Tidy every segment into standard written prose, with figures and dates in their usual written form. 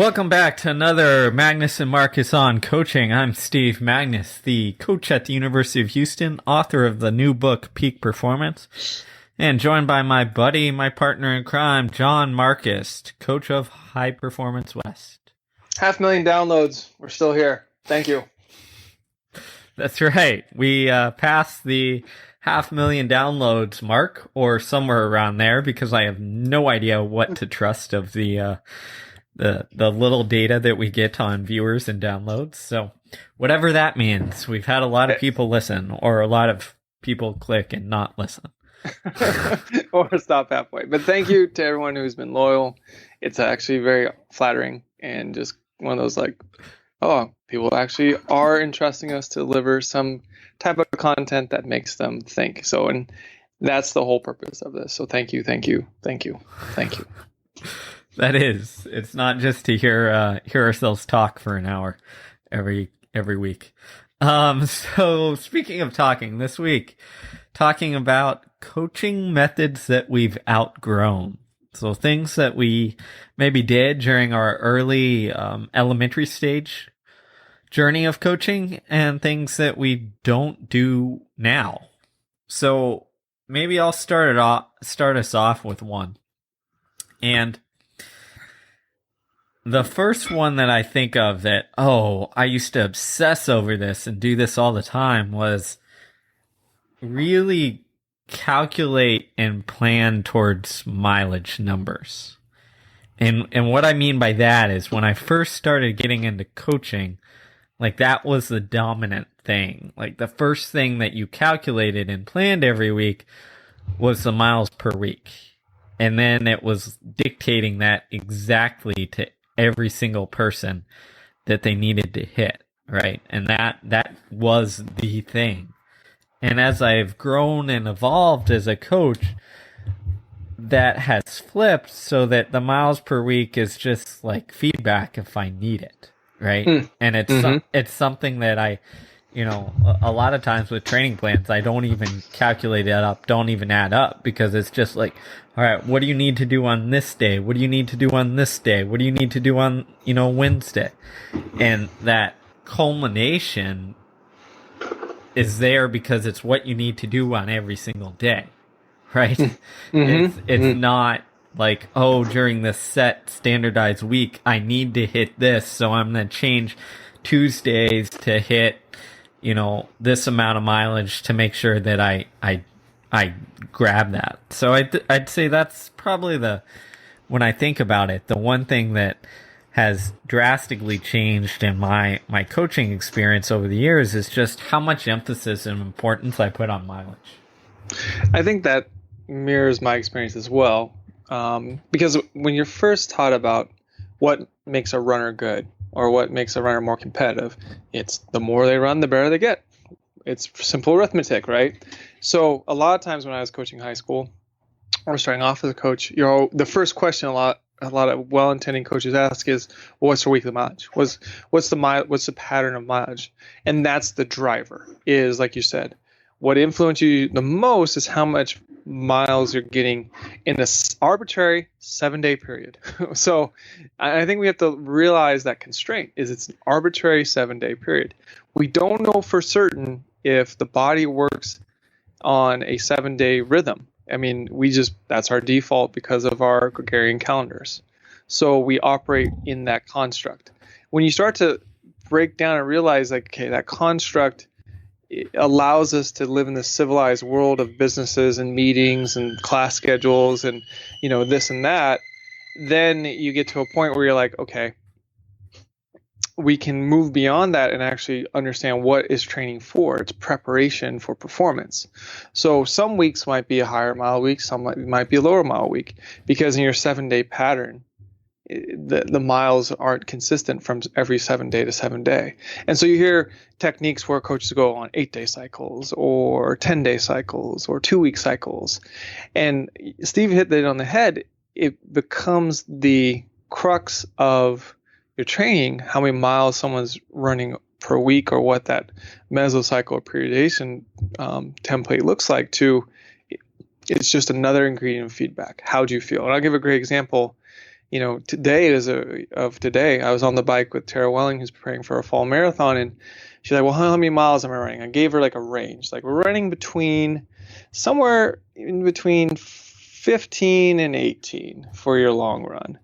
Welcome back to another Magness and Marcus on coaching. I'm Steve Magness, the coach at the University of Houston, author of the new book, Peak Performance, and joined by my buddy, my partner in crime, Jon Marcus, coach of High Performance West. 500,000 downloads. We're still here. Thank you. That's right. We passed the 500,000 downloads mark, or somewhere around there, because I have no idea what to trust of the little data that we get on viewers and downloads. So whatever that means, we've had a lot of people listen, or a lot of people click and not listen. Or stop halfway. But thank you to everyone who's been loyal. It's actually very flattering and just one of those people actually are entrusting us to deliver some type of content that makes them think. So, and that's the whole purpose of this. So thank you. That is. It's not just to hear ourselves talk for an hour every week. So speaking of talking, this week, talking about coaching methods that we've outgrown. So things that we maybe did during our early elementary stage journey of coaching, and things that we don't do now. So maybe I'll start us off with one. And the first one that I think of that, I used to obsess over this and do this all the time, was really calculate and plan towards mileage numbers. And what I mean by that is, when I first started getting into coaching, that was the dominant thing. The first thing that you calculated and planned every week was the miles per week. And then it was dictating that exactly to every single person that they needed to hit, right? And that was the thing. And as I've grown and evolved as a coach, that has flipped so that the miles per week is just like feedback if I need it, right? And it's something that I, a lot of times with training plans, I don't even calculate it up, don't even add up, because it's just like, all right, what do you need to do on this day? What do you need to do on this day? What do you need to do on, Wednesday? And that culmination is there because it's what you need to do on every single day, right? It's not like, during this set standardized week, I need to hit this, so I'm going to change Tuesdays to hit, this amount of mileage to make sure that I grab that. So I'd say that's probably when I think about it, the one thing that has drastically changed in my coaching experience over the years is just how much emphasis and importance I put on mileage. I think that mirrors my experience as well. Because when you're first taught about what makes a runner good, or what makes a runner more competitive, it's the more they run, the better they get. It's simple arithmetic, right? So a lot of times when I was coaching high school, or starting off as a coach, the first question a lot of well-intending coaches ask is, what's your weekly mileage? What's the pattern of mileage? And that's the driver, is, like you said, what influences you the most is how much miles you're getting in this arbitrary 7-day period. So I think we have to realize that constraint is it's an arbitrary 7-day period. We don't know for certain if the body works on a 7-day rhythm. I mean, that's our default because of our Gregorian calendars. So we operate in that construct. When you start to break down and realize, that construct allows us to live in this civilized world of businesses and meetings and class schedules and, this and that, then you get to a point where you're like, okay, we can move beyond that and actually understand what is training for. It's preparation for performance. So some weeks might be a higher mile week, some might be a lower mile week, because in your 7-day pattern, the miles aren't consistent from every 7-day to 7-day. And so you hear techniques where coaches go on 8-day cycles or 10-day cycles or 2-week cycles. And Steve hit it on the head. It becomes the crux of your training, how many miles someone's running per week, or what that mesocycle or periodization template looks like. It's just another ingredient of feedback. How do you feel? And I'll give a great example. today, I was on the bike with Tara Welling, who's preparing for a fall marathon, and she's like, "Well, how many miles am I running?" I gave her like a range, like we're running somewhere in between 15 and 18 for your long run.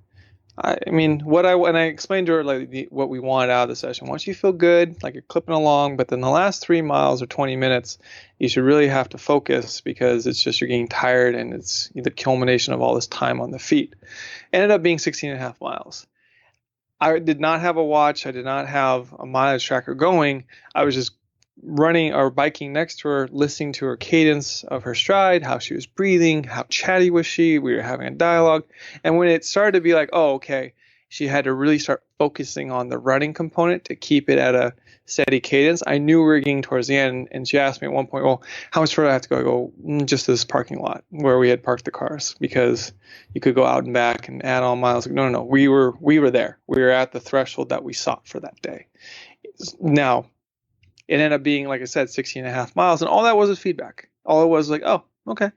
I mean, when I explained to her like what we wanted out of the session, once you feel good, like you're clipping along, but then the last 3 miles or 20 minutes, you should really have to focus because it's just you're getting tired and it's the culmination of all this time on the feet. Ended up being 16 and a half miles. I did not have a watch. I did not have a mileage tracker going. I was just running or biking next to her, listening to her cadence of her stride, how she was breathing, how chatty was she. We were having a dialogue. And when it started to be like, oh, okay, she had to really start focusing on the running component to keep it at a steady cadence. I knew we were getting towards the end. And she asked me at one point, well, how much further I have to go? I go, just this parking lot where we had parked the cars, because you could go out and back and add on miles. No. We were there. We were at the threshold that we sought for that day. Now, it ended up being, like I said, 16 and a half miles. And all that was feedback. All it was like, oh, okay.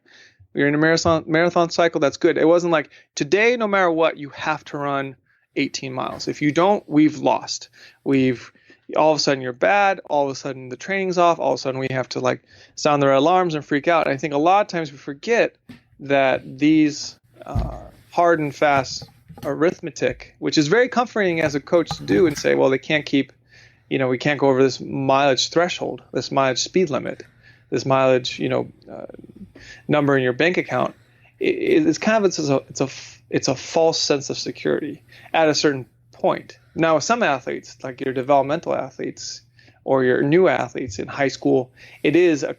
You're in a marathon cycle. That's good. It wasn't like today, no matter what, you have to run 18 miles. If you don't, we've lost. All of a sudden you're bad. All of a sudden the training's off. All of a sudden we have to like sound their alarms and freak out. And I think a lot of times we forget that these hard and fast arithmetic, which is very comforting as a coach to do and say, well, they can't keep, we can't go over this mileage threshold, this mileage speed limit, this mileage, number in your bank account. It's kind of it's a false sense of security at a certain point. Now, with some athletes, like your developmental athletes or your new athletes in high school, it is a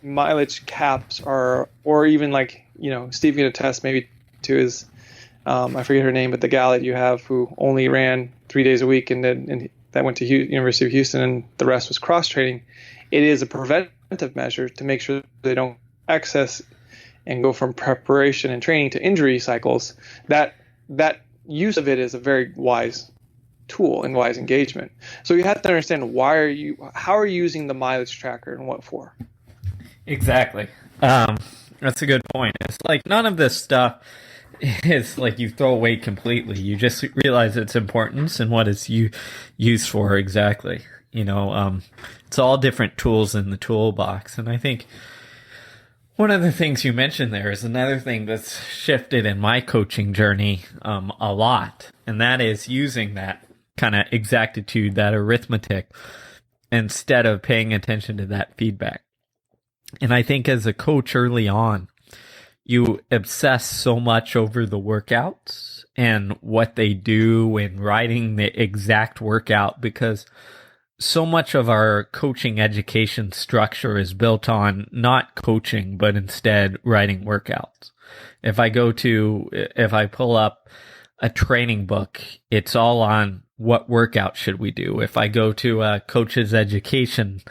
mileage caps or even like, Steve can attest maybe to his, I forget her name, but the gal that you have who only ran 3 days a week and that went to University of Houston and the rest was cross training. It is a preventive measure to make sure they don't excess and go from preparation and training to injury cycles. That use of it is a very wise tool and wise engagement. So you have to understand how are you using the mileage tracker and what for? Exactly. That's a good point. It's like none of this stuff is like you throw away completely. You just realize its importance and what it's used for exactly. It's all different tools in the toolbox. And I think one of the things you mentioned there is another thing that's shifted in my coaching journey a lot. And that is using that kind of exactitude, that arithmetic, instead of paying attention to that feedback. And I think as a coach early on, you obsess so much over the workouts and what they do and writing the exact workout, because so much of our coaching education structure is built on not coaching, but instead writing workouts. If I pull up a training book, it's all on what workout should we do. If I go to a coach's education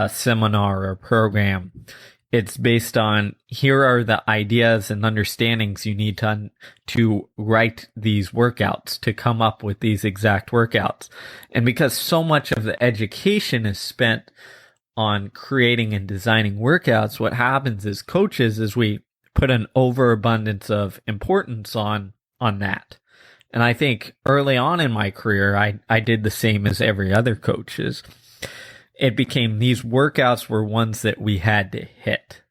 seminar or program, it's based on here are the ideas and understandings you need to write these workouts, to come up with these exact workouts. And because so much of the education is spent on creating and designing workouts, what happens is coaches is we put an overabundance of importance on that. And I think early on in my career, I did the same as every other coach. It became these workouts were ones that we had to hit.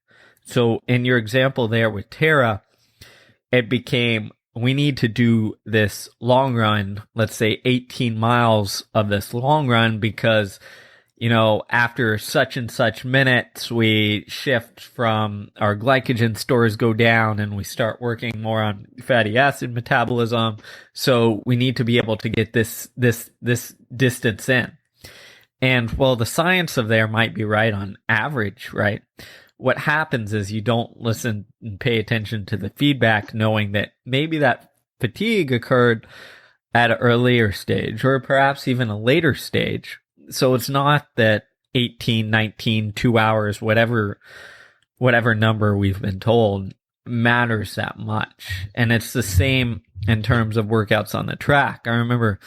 So in your example there with Tara, it became we need to do this long run, let's say 18 miles of this long run because, after such and such minutes, we shift from our glycogen stores go down and we start working more on fatty acid metabolism. So we need to be able to get this distance in. And while the science of there might be right on average, right? What happens is you don't listen and pay attention to the feedback, knowing that maybe that fatigue occurred at an earlier stage or perhaps even a later stage. So it's not that 18, 19, 2 hours, whatever number we've been told matters that much. And it's the same in terms of workouts on the track. I remember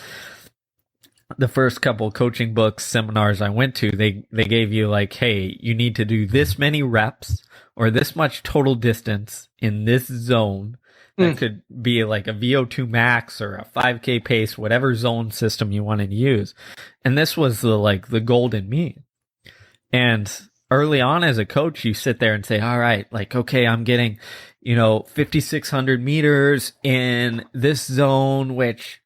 the first couple coaching books, seminars I went to, they gave you like, hey, you need to do this many reps or this much total distance in this zone That could be like a VO2 max or a 5K pace, whatever zone system you wanted to use. And this was the golden mean. And early on as a coach, you sit there and say, all right, like, okay, I'm getting, 5,600 meters in this zone, which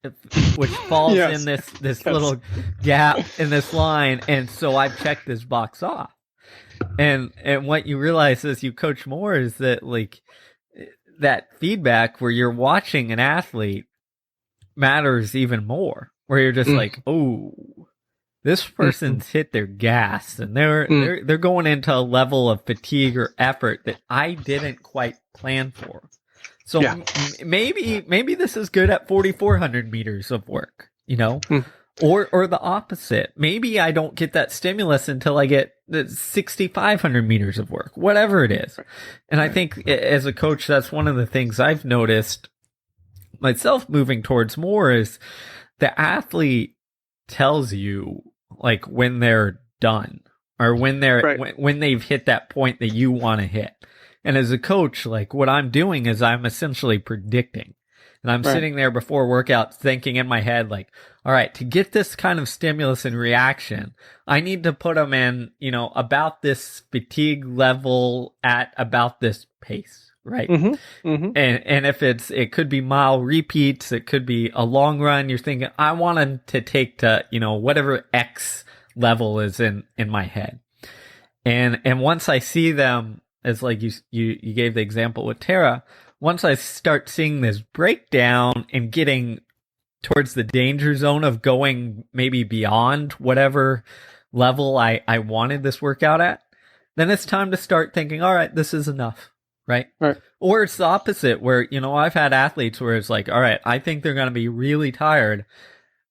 falls Yes. in this little gap in this line. And so I've checked this box off. And what you realize as you coach more is that like that feedback where you're watching an athlete matters even more, where you're just like, oh, this person's hit their gas and they're going into a level of fatigue or effort that I didn't quite plan for. So maybe this is good at 4,400 meters of work, or the opposite. Maybe I don't get that stimulus until I get the 6,500 meters of work, whatever it is. And I think as a coach, that's one of the things I've noticed myself moving towards more is the athlete tells you like when they're done or when when they've hit that point that you want to hit. And as a coach, like what I'm doing is I'm essentially predicting. And I'm sitting there before workout thinking in my head, like, all right, to get this kind of stimulus and reaction, I need to put them in, about this fatigue level at about this pace, right? And if it could be mile repeats, it could be a long run. You're thinking, I want them to take to, whatever X level is in my head. And once I see them, as like you gave the example with Tara, once I start seeing this breakdown and getting towards the danger zone of going maybe beyond whatever level I wanted this workout at, then it's time to start thinking, all right, this is enough, right? Or it's the opposite where, I've had athletes where it's like, all right, I think they're going to be really tired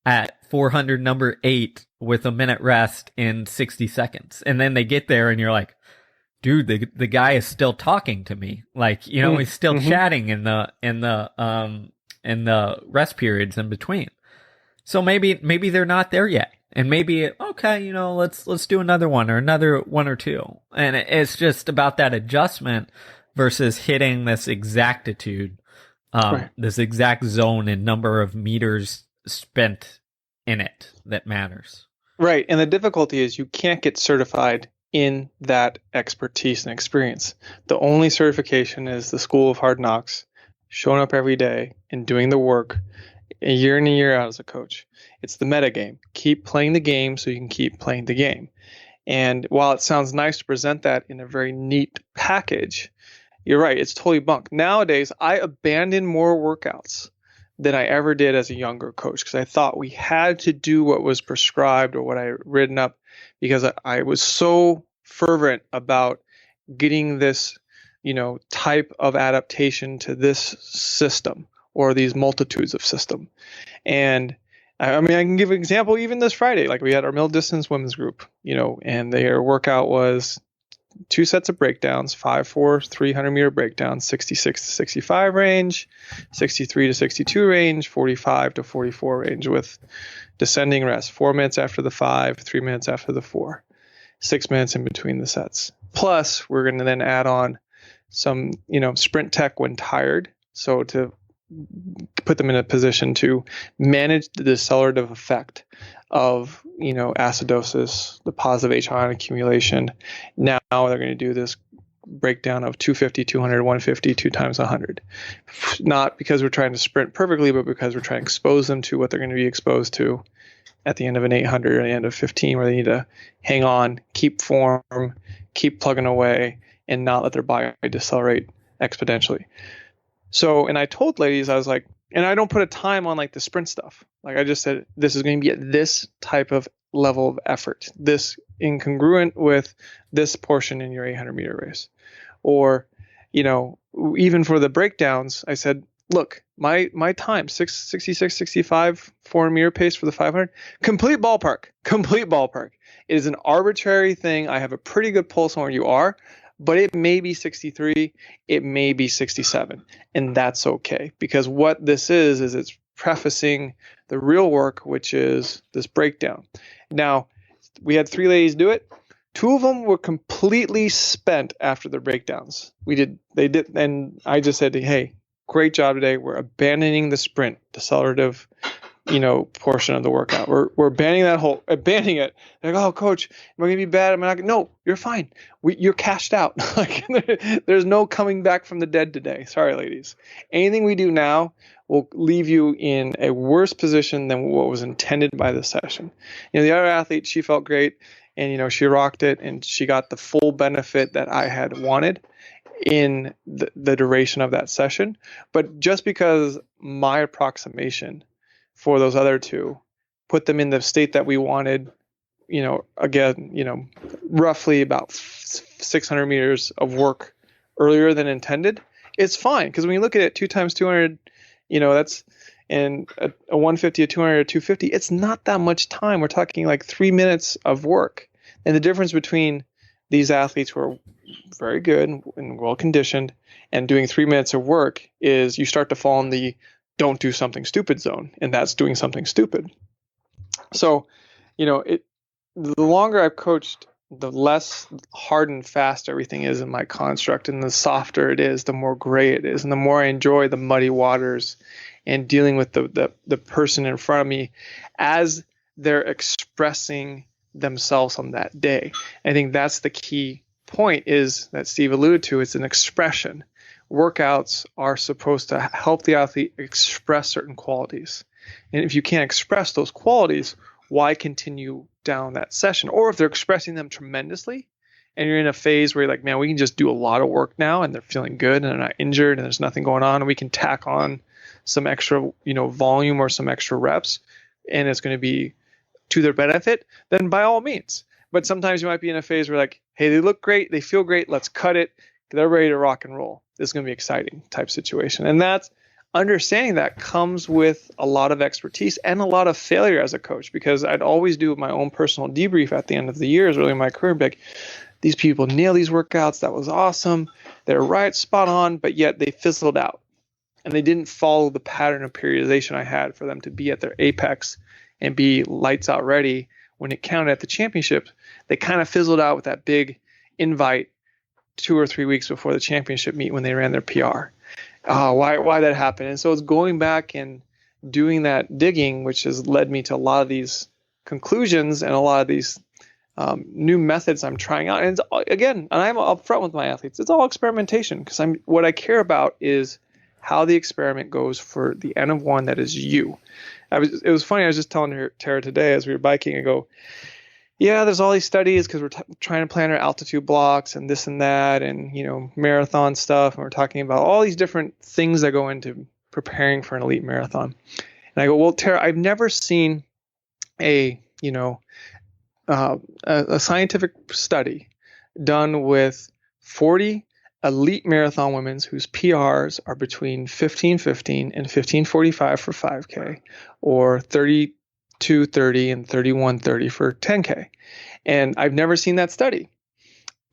at 400 number 8 with a minute rest in 60 seconds. And then they get there and you're like, dude, the guy is still talking to me. Like, he's still chatting in the rest periods in between. So maybe they're not there yet. And maybe, okay, let's do another one or another one or two. And it's just about that adjustment versus hitting this exactitude, this exact zone and number of meters spent in it that matters. Right. And the difficulty is you can't get certified in that expertise and experience. The only certification is the School of Hard Knocks, showing up every day and doing the work a year in and a year out as a coach. It's the meta game. Keep playing the game so you can keep playing the game. And while it sounds nice to present that in a very neat package, you're right, it's totally bunk. Nowadays, I abandon more workouts than I ever did as a younger coach because I thought we had to do what was prescribed or what I had written up because I was so fervent about getting this, type of adaptation to this system or these multitudes of system. And I mean, I can give an example even this Friday. Like we had our middle distance women's group, and their workout was 2 sets of breakdowns, 5-4 300-meter breakdowns, 66 to 65 range, 63 to 62 range, 45 to 44 range with descending rest, 4 minutes after the 5, 3 minutes after the 4, 6 minutes in between the sets. Plus, we're going to then add on some, sprint tech when tired. So to put them in a position to manage the decelerative effect of, acidosis, the positive H ion accumulation. Now they're going to do this breakdown of 250, 200, 150, 2 times 100. Not because we're trying to sprint perfectly, but because we're trying to expose them to what they're going to be exposed to at the end of an 800 or the end of 15, where they need to hang on, keep form, keep plugging away, and not let their body decelerate exponentially. So, and I told ladies, I was like, and I don't put a time on like the sprint stuff. Like I just said, this is going to be at this type of level of effort, this incongruent with this portion in your 800-meter race. Or, even for the breakdowns, I said, look, my time, 66, 65, 400-meter pace for the 500, complete ballpark. It is an arbitrary thing. I have a pretty good pulse on where you are, but it may be 63, it may be 67, and that's okay. Because what this is it's prefacing the real work, which is this breakdown. Now, we had 3 ladies do it. 2 of them were completely spent after the breakdowns. They did, and I just said, hey, great job today. We're abandoning the sprint, decelerative, portion of the workout. We're abandoning it. Like, oh, coach, am I gonna be bad? Am I not? No, you're fine. You're cashed out. Like, there's no coming back from the dead today. Sorry, ladies. Anything we do now will leave you in a worse position than what was intended by the session. The other athlete, she felt great, and she rocked it, and she got the full benefit that I had wanted in the duration of that session. But just because my approximation for those other two put them in the state that we wanted, again, roughly about 600 meters of work earlier than intended, it's fine. Because when you look at it, 2 times 200, that's, and a 150, a 200, a 250, it's not that much time. We're talking like 3 minutes of work. And the difference between these athletes who are very good and well conditioned and doing 3 minutes of work is you start to fall in the don't do something stupid zone, and that's doing something stupid. So, the longer I've coached, the less hard and fast everything is in my construct, and the softer it is, the more gray it is, and the more I enjoy the muddy waters and dealing with the person in front of me as they're expressing themselves on that day. I think that's the key point is that Steve alluded to. It's an expression. Workouts are supposed to help the athlete express certain qualities. And if you can't express those qualities, why continue down that session? Or if they're expressing them tremendously and you're in a phase where you're like, man, we can just do a lot of work now and they're feeling good and they're not injured and there's nothing going on, and we can tack on some extra, volume or some extra reps and it's going to be to their benefit, then by all means. But sometimes you might be in a phase where like, hey, they look great, they feel great, let's cut it. They're ready to rock and roll. This is going to be exciting type situation. And that's understanding that comes with a lot of expertise and a lot of failure as a coach, because I'd always do my own personal debrief at the end of the years, early in my career, like, these people nail these workouts. That was awesome. They're right, spot on, but yet they fizzled out. And they didn't follow the pattern of periodization I had for them to be at their apex and be lights out ready when it counted at the championship. They kind of fizzled out with that big invite 2 or 3 weeks before the championship meet when they ran their PR. Why that happened? And so it's going back and doing that digging, which has led me to a lot of these conclusions and a lot of these new methods I'm trying out. And again, and I'm upfront with my athletes, it's all experimentation, because what I care about is how the experiment goes for the N of 1 that is you. It was funny. I was just telling Tara today as we were biking, I go, yeah, there's all these studies because we're trying to plan our altitude blocks and this and that and, marathon stuff. And we're talking about all these different things that go into preparing for an elite marathon. And I go, well, Tara, I've never seen a scientific study done with 40 elite marathon women whose PRs are between 15:15 and 15:45 for 5K, or 32:30 and 31:30 for 10K. And I've never seen that study.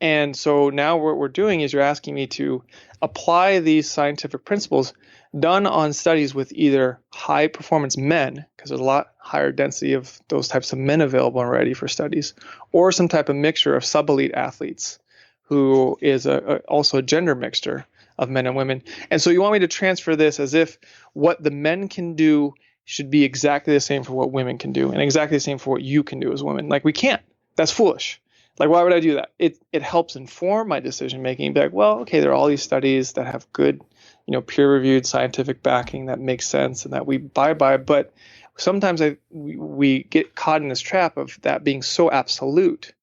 And so now what we're doing is you're asking me to apply these scientific principles done on studies with either high performance men, because there's a lot higher density of those types of men available and ready for studies, or some type of mixture of sub-elite athletes who is also a gender mixture of men and women. And so you want me to transfer this as if what the men can do should be exactly the same for what women can do and exactly the same for what you can do as women. Like, we can't. That's foolish. Like, why would I do that? It helps inform my decision making. Be like, well, okay, there are all these studies that have good, peer-reviewed scientific backing that makes sense and that we buy by. But sometimes we get caught in this trap of that being so absolute.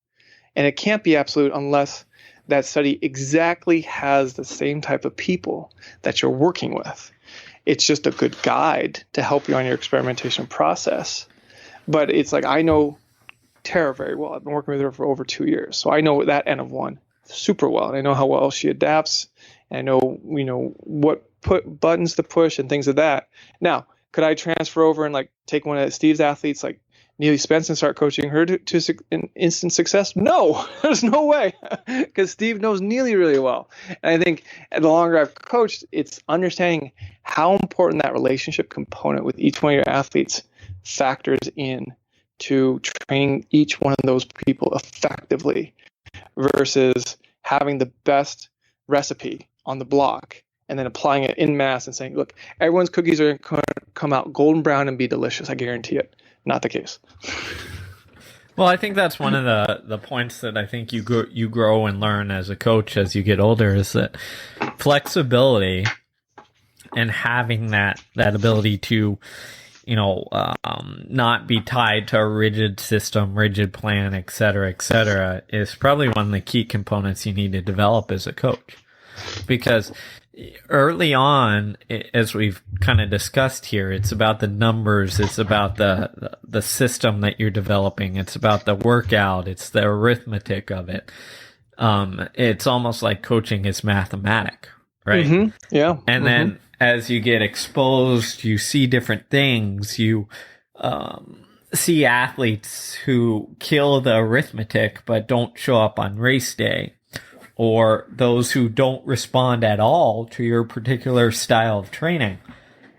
And it can't be absolute unless that study exactly has the same type of people that you're working with. It's just a good guide to help you on your experimentation process. But it's like, I know Tara very well. I've been working with her for over 2 years. So I know that N of 1 super well. And I know how well she adapts. And I know, what buttons to push and things of that. Now, could I transfer over and take one of Steve's athletes, like Neely Spence, and start coaching her to instant success? No, there's no way, because Steve knows Neely really well. And I think the longer I've coached, it's understanding how important that relationship component with each one of your athletes factors in to training each one of those people effectively versus having the best recipe on the block and then applying it in mass and saying, look, everyone's cookies are going to come out golden brown and be delicious. I guarantee it. Not the case. Well, I think that's one of the points that I think you grow and learn as a coach as you get older, is that flexibility and having that ability to, not be tied to a rigid system, rigid plan, et cetera, is probably one of the key components you need to develop as a coach. Because early on, as we've kind of discussed here, it's about the numbers, it's about the system that you're developing, it's about the workout, it's the arithmetic of it. It's almost like coaching is mathematic, right? Mm-hmm. Yeah. And then as you get exposed, you see different things. You see athletes who kill the arithmetic but don't show up on race day, or those who don't respond at all to your particular style of training.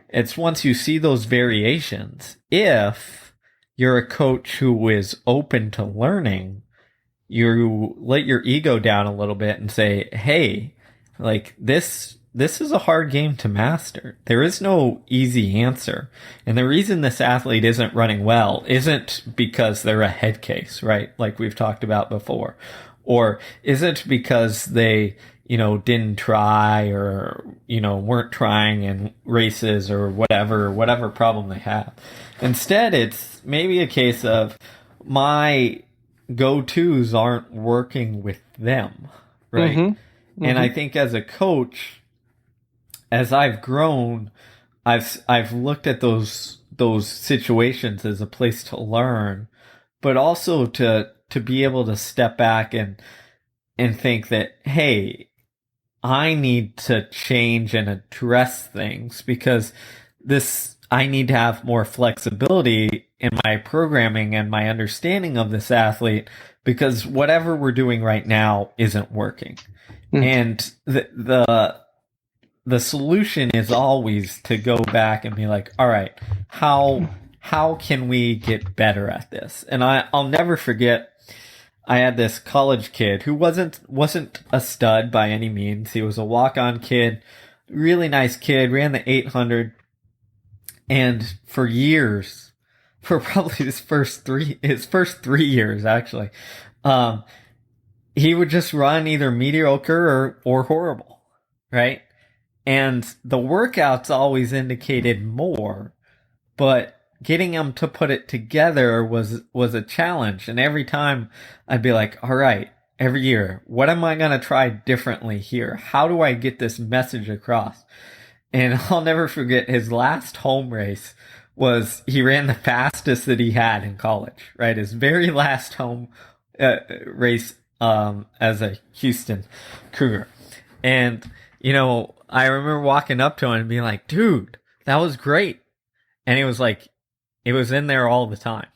It's once you see those variations, if you're a coach who is open to learning, you let your ego down a little bit and say, hey, like this is a hard game to master. There is no easy answer. And the reason this athlete isn't running well isn't because they're a head case, right? Like we've talked about before. Or isn't because they, didn't try or, weren't trying in races or whatever problem they have. Instead, it's maybe a case of my go-tos aren't working with them, right? Mm-hmm. And I think as a coach, as I've grown, I've looked at those situations as a place to learn, but also to be able to step back and think that, hey, I need to change and address things because I need to have more flexibility in my programming and my understanding of this athlete, because whatever we're doing right now isn't working. And the solution is always to go back and be like, all right, how can we get better at this? And I'll never forget, I had this college kid who wasn't a stud by any means. He was a walk-on kid, really nice kid, ran the 800, and for years, for probably his first 3 years actually, he would just run either mediocre or horrible, right? And the workouts always indicated more, but getting him to put it together was a challenge. And every time I'd be like, all right, every year, what am I going to try differently here? How do I get this message across? And I'll never forget his last home race was he ran the fastest that he had in college, right? His very last home race as a Houston Cougar. And, I remember walking up to him and being like, dude, that was great. And he was like, it was in there all the time.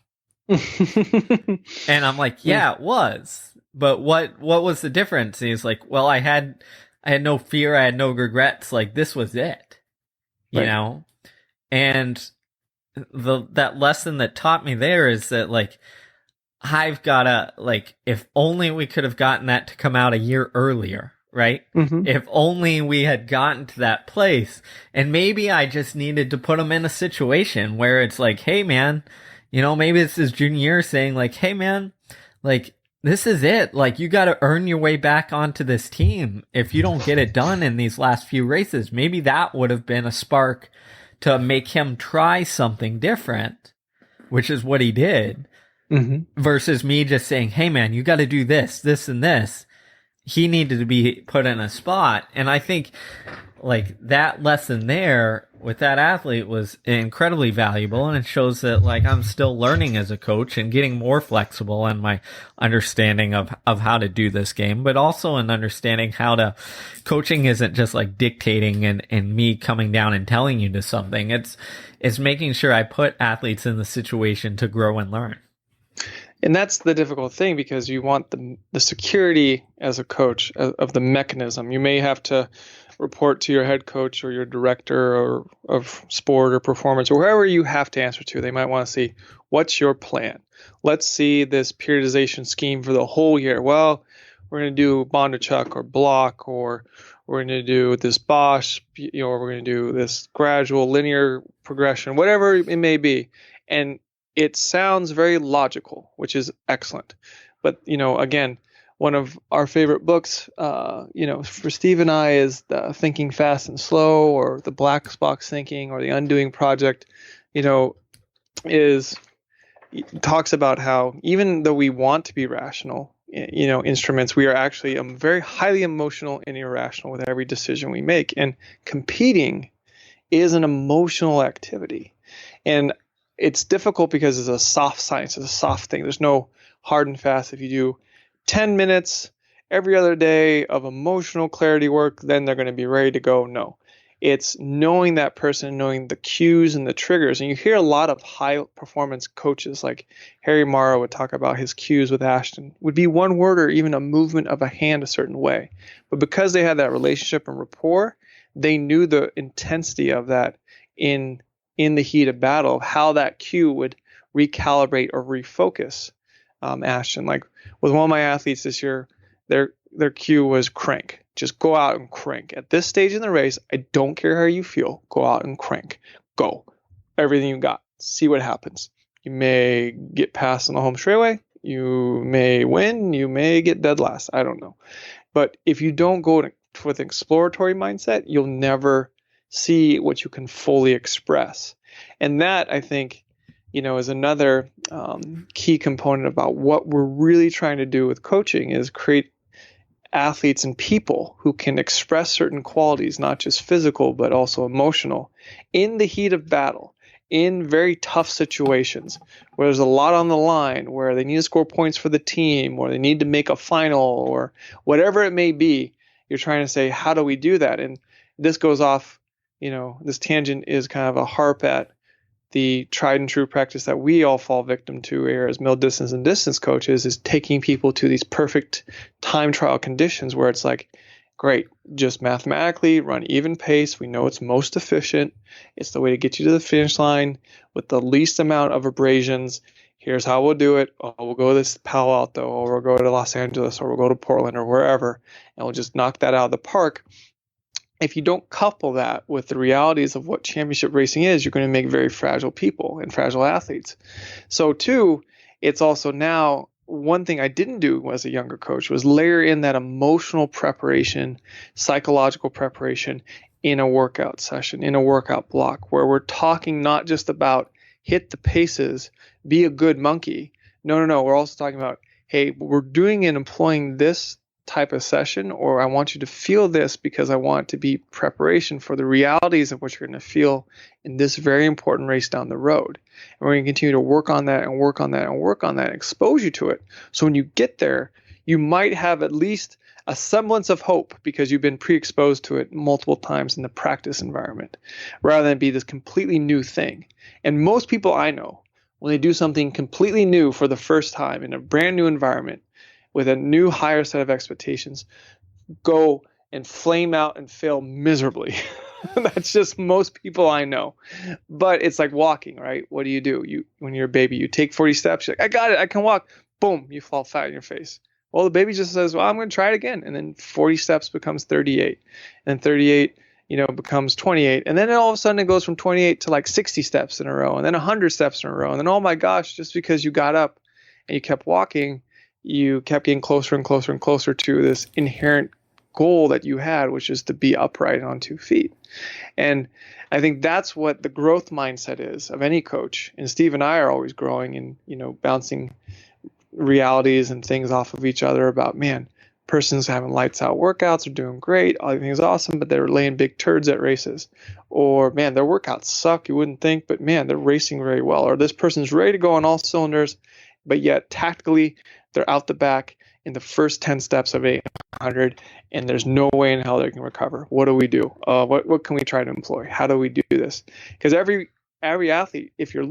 And I'm like, yeah, it was. But what was the difference? And he's like, well, I had no fear. I had no regrets. Like, this was it, you know? And that lesson that taught me there is that, like, I've gotta, like, if only we could have gotten that to come out a year earlier, right? Mm-hmm. If only we had gotten to that place, and maybe I just needed to put him in a situation where it's like, hey man, maybe it's his junior year saying like, hey man, like, this is it. Like, you got to earn your way back onto this team. If you don't get it done in these last few races, maybe that would have been a spark to make him try something different, which is what he did. Mm-hmm. Versus me just saying, hey man, you got to do this, this, and this. He needed to be put in a spot. And I think like that lesson there with that athlete was incredibly valuable. And it shows that like I'm still learning as a coach and getting more flexible in my understanding of how to do this game, but also in understanding coaching isn't just like dictating and me coming down and telling you to something. It's making sure I put athletes in the situation to grow and learn. And that's the difficult thing, because you want the security as a coach of the mechanism. You may have to report to your head coach or your director of sport or performance or whoever you have to answer to. They might want to see, what's your plan? Let's see this periodization scheme for the whole year. Well, we're going to do Bondarchuk or block, or we're going to do this Bosch, or we're going to do this gradual linear progression, whatever it may be. And it sounds very logical, which is excellent. But, again, one of our favorite books, for Steve and I is the Thinking Fast and Slow, or the Black Box Thinking, or the Undoing Project, talks about how even though we want to be rational, instruments, we are actually very highly emotional and irrational with every decision we make. And competing is an emotional activity. And it's difficult because it's a soft science, it's a soft thing. There's no hard and fast. If you do 10 minutes every other day of emotional clarity work, then they're going to be ready to go. No. It's knowing that person, knowing the cues and the triggers. And you hear a lot of high performance coaches like Harry Morrow would talk about his cues with Ashton. Would be one word or even a movement of a hand a certain way. But because they had that relationship and rapport, they knew the intensity of that in the heat of battle, how that cue would recalibrate or refocus Ashton. Like with one of my athletes this year, their cue was crank. Just go out and crank. At this stage in the race, I don't care how you feel. Go out and crank. Go. Everything you got. See what happens. You may get past on the home straightaway. You may win. You may get dead last. I don't know. But if you don't go with an exploratory mindset, you'll never see what you can fully express. And that, I think, is another key component about what we're really trying to do with coaching is create athletes and people who can express certain qualities, not just physical, but also emotional, in the heat of battle, in very tough situations where there's a lot on the line, where they need to score points for the team, or they need to make a final, or whatever it may be. You're trying to say, how do we do that? And this goes off, this tangent is kind of a harp at the tried and true practice that we all fall victim to here as middle distance and distance coaches, is taking people to these perfect time trial conditions where it's like, great, just mathematically run even pace. We know it's most efficient. It's the way to get you to the finish line with the least amount of abrasions. Here's how we'll do it. Oh, we'll go to this Palo Alto, or we'll go to Los Angeles, or we'll go to Portland, or wherever, and we'll just knock that out of the park. If you don't couple that with the realities of what championship racing is, you're going to make very fragile people and fragile athletes. So too, it's also now, one thing I didn't do as a younger coach was layer in that emotional preparation, psychological preparation in a workout session, in a workout block, where we're talking not just about hit the paces, be a good monkey. No. We're also talking about, hey, we're doing and employing this type of session, or I want you to feel this because I want it to be preparation for the realities of what you're going to feel in this very important race down the road. And we're going to continue to work on that and work on that and work on that, and expose you to it. So when you get there, you might have at least a semblance of hope because you've been pre-exposed to it multiple times in the practice environment, rather than be this completely new thing. And most people I know, when they do something completely new for the first time in a brand new environment, with a new higher set of expectations, go and flame out and fail miserably. That's just most people I know. But it's like walking, right? What do? When you're a baby, you take 40 steps, you're like, I got it, I can walk. Boom, you fall flat on your face. Well, the baby just says, well, I'm going to try it again. And then 40 steps becomes 38. And 38, becomes 28. And then all of a sudden it goes from 28 to like 60 steps in a row, and then 100 steps in a row. And then, oh my gosh, just because you got up and you kept walking, you kept getting closer and closer and closer to this inherent goal that you had, which is to be upright on 2 feet. And I think that's what the growth mindset is of any coach. And Steve and I are always growing and, bouncing realities and things off of each other about, man, person's having lights out workouts, are doing great, everything's awesome, but they're laying big turds at races. Or, man, their workouts suck, you wouldn't think, but man, they're racing very well. Or this person's ready to go on all cylinders, but yet tactically they're out the back in the first 10 steps of 800, and there's no way in hell they can recover. What do we do? What can we try to employ? How do we do this? Because every athlete, if you're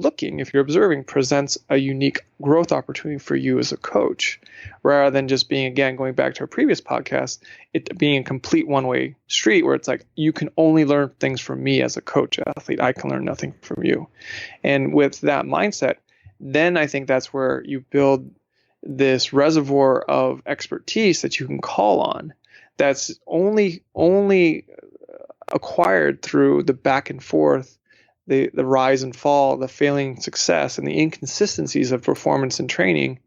observing, presents a unique growth opportunity for you as a coach, rather than just being, again, going back to our previous podcast, it being a complete one-way street where it's like, you can only learn things from me as a coach athlete. I can learn nothing from you. And with that mindset, then I think that's where you build this reservoir of expertise that you can call on that's only acquired through the back and forth, the rise and fall, the failing success, and the inconsistencies of performance and training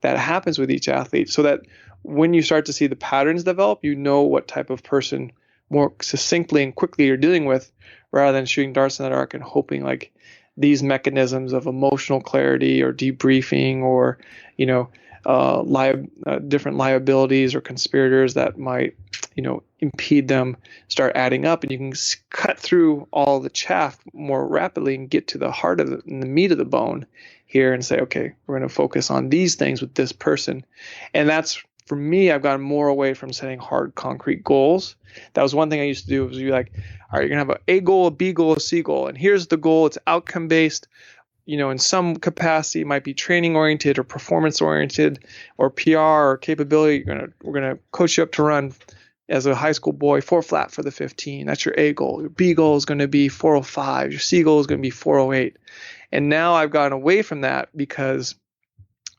that happens with each athlete, so that when you start to see the patterns develop, you know what type of person more succinctly and quickly you're dealing with, rather than shooting darts in the dark and hoping like these mechanisms of emotional clarity or debriefing or, different liabilities or conspirators that might, impede them start adding up, and you can cut through all the chaff more rapidly and get to the heart of the meat of the bone here and say, okay, we're going to focus on these things with this person. And that's, for me, I've gotten more away from setting hard, concrete goals. That was one thing I used to do, was be like, all right, you're going to have a goal, a B goal, a C goal. And here's the goal. It's outcome based. In some capacity, it might be training oriented or performance oriented or PR or capability. We're going to coach you up to run as a high school boy 4 flat for the 15. That's your A goal. Your B goal is going to be 405. Your C goal is going to be 408. And now I've gotten away from that because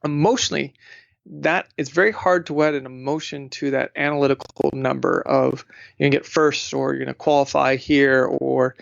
emotionally, that it's very hard to wed an emotion to that analytical number of you're going to get first or you're going to qualify here, or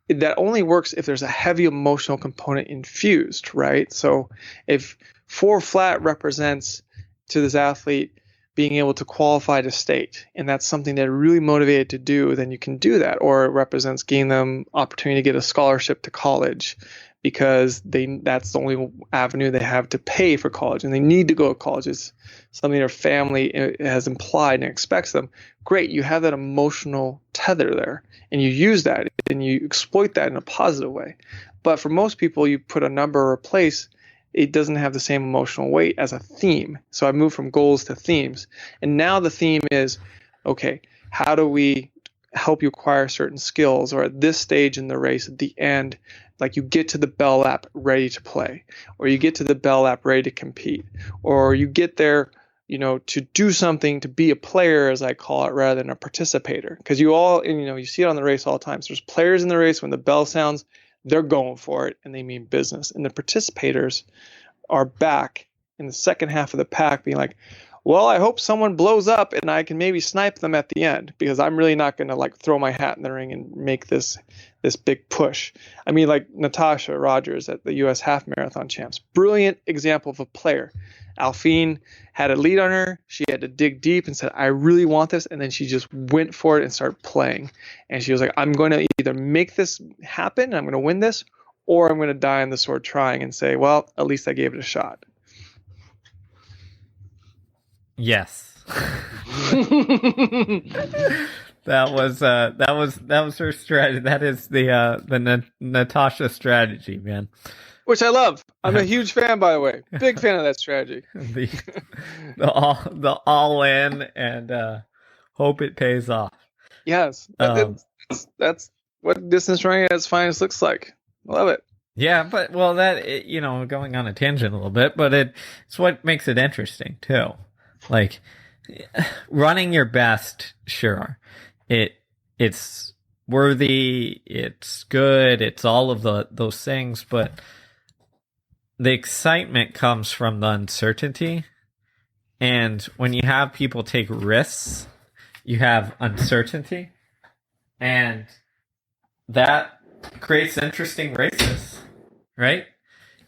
that only works if there's a heavy emotional component infused, right? So if 4 flat represents to this athlete being able to qualify to state, and that's something they're really motivated to do, then you can do that. Or it represents gaining them opportunity to get a scholarship to college because that's the only avenue they have to pay for college, and they need to go to college. It's something their family has implied and expects them. Great, you have that emotional tether there, and you use that, and you exploit that in a positive way. But for most people, you put a number or a place, it doesn't have the same emotional weight as a theme. So I moved from goals to themes. And now the theme is, okay, how do we help you acquire certain skills? Or at this stage in the race, at the end, like you get to the bell lap ready to play, or you get to the bell lap ready to compete, or you get there, to do something, to be a player, as I call it, rather than a participator. Because you see it on the race all the time. So there's players in the race, when the bell sounds, they're going for it and they mean business. And the participators are back in the second half of the pack being like, well, I hope someone blows up and I can maybe snipe them at the end, because I'm really not going to like throw my hat in the ring and make this big push. I mean, like Natasha Rogers at the U.S. half marathon champs, brilliant example of a player. Alphine had a lead on her. She had to dig deep and said, I really want this. And then she just went for it and started playing. And she was like, I'm going to either make this happen, I'm going to win this, or I'm going to die on the sword trying, and say, well, at least I gave it a shot. Yes. That was her strategy. That is the Natasha strategy, man. Which I love. I'm a huge fan, by the way. Big fan of that strategy. the all in and hope it pays off. Yes, that's what distance running at its finest looks like. Love it. Yeah, but going on a tangent a little bit, but it's what makes it interesting too. Like running your best, sure, it's worthy, it's good, it's all of those things, but the excitement comes from the uncertainty. And when you have people take risks, you have uncertainty, and that creates interesting races, right?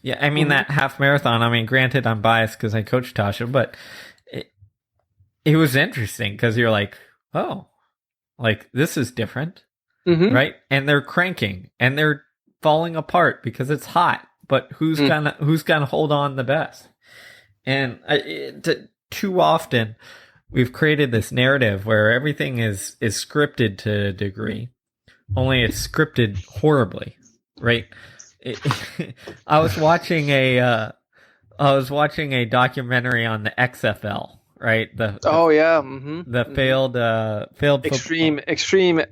Yeah, I mean, that half marathon, I mean, granted, I'm biased because I coached Tasha, but it was interesting because you're like, oh, like this is different, right? And they're cranking and they're falling apart because it's hot, but who's gonna hold on the best? And too often we've created this narrative where everything is scripted to a degree, only it's scripted horribly, right? I was watching a documentary on the XFL. Right. The failed extreme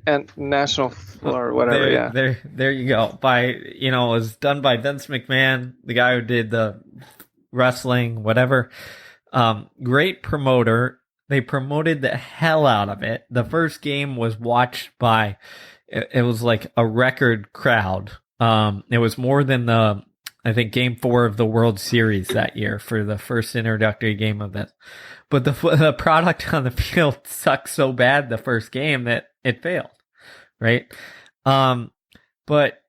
and national or whatever. There you go. It was done by Vince McMahon, the guy who did the wrestling, whatever. Great promoter. They promoted the hell out of it. The first game was watched by, it was like a record crowd. It was more than the I think game 4 of the World Series that year for the first introductory game of this. But the product on the field sucked so bad the first game that it failed, right? But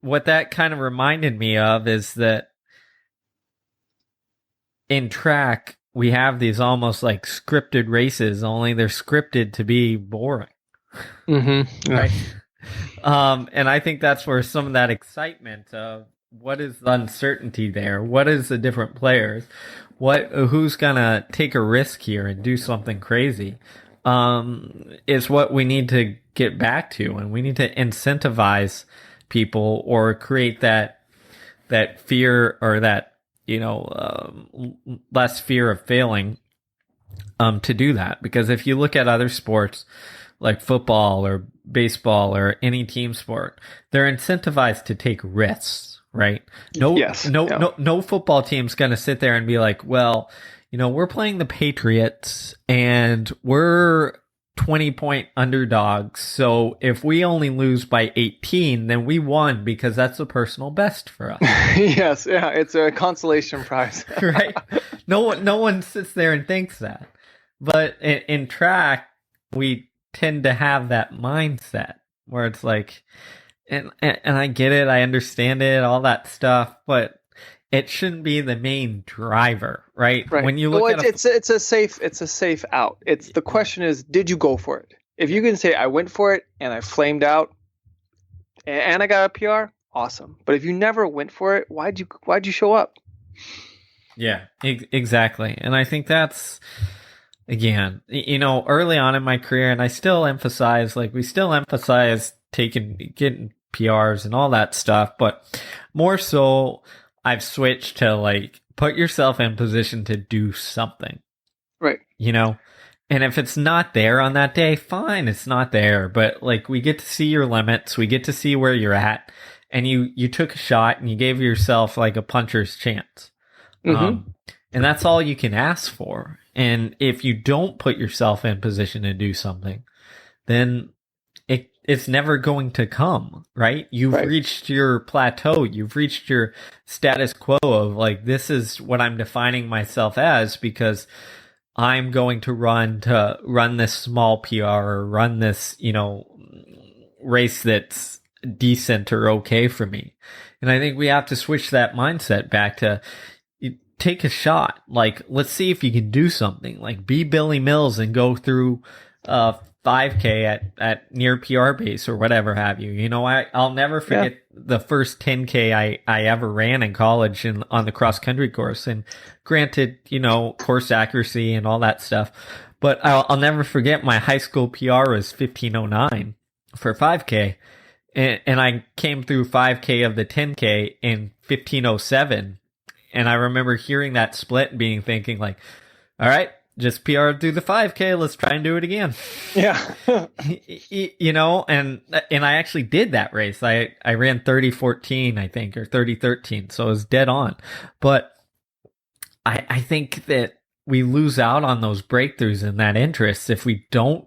what that kind of reminded me of is that in track, we have these almost like scripted races, only they're scripted to be boring. Mm-hmm. Yeah. Right? And I think that's where some of that excitement of what is the uncertainty there? What is the different players? Who's gonna take a risk here and do something crazy? Is what we need to get back to, and we need to incentivize people or create that fear or that, less fear of failing, to do that. Because if you look at other sports like football or baseball or any team sport, they're incentivized to take risks, right? No football team's going to sit there and be like, well, we're playing the Patriots and we're 20-point underdogs. So if we only lose by 18, then we won because that's a personal best for us. Yes. Yeah. It's a consolation prize. Right. No one sits there and thinks that. But in track, we tend to have that mindset where it's like, and I get it. I understand it, all that stuff, but it shouldn't be the main driver, right? When you look at it's a safe out. The question is, did you go for it? If you can say I went for it and I flamed out and I got a PR, awesome. But if you never went for it, why'd you show up? Yeah, exactly. And I think that's, again, early on in my career, and we still emphasize getting PRs and all that stuff, but more so I've switched to put yourself in position to do something. Right. And if it's not there on that day, fine, it's not there. But we get to see your limits. We get to see where you're at. And you took a shot and you gave yourself a puncher's chance. Mm-hmm. And that's all you can ask for. And if you don't put yourself in position to do something, then it's never going to come, right? You've reached your plateau. You've reached your status quo of this is what I'm defining myself as, because I'm going to run this small PR or run this, race that's decent or okay for me. And I think we have to switch that mindset back to take a shot. Let's see if you can do something. Be Billy Mills and go through 5K at near PR base or whatever have you. I'll never forget the first 10K I ever ran in college on the cross country course. And granted, course accuracy and all that stuff, but I'll never forget my high school PR was 15:09 for 5K. And I came through 5K of the 10K in 15:07. And I remember hearing that split and thinking all right, just PR through the 5K. Let's try and do it again. Yeah. And I actually did that race. I ran 30:14, I think, or 30:13. So it was dead on. But I think that we lose out on those breakthroughs and that interest if we don't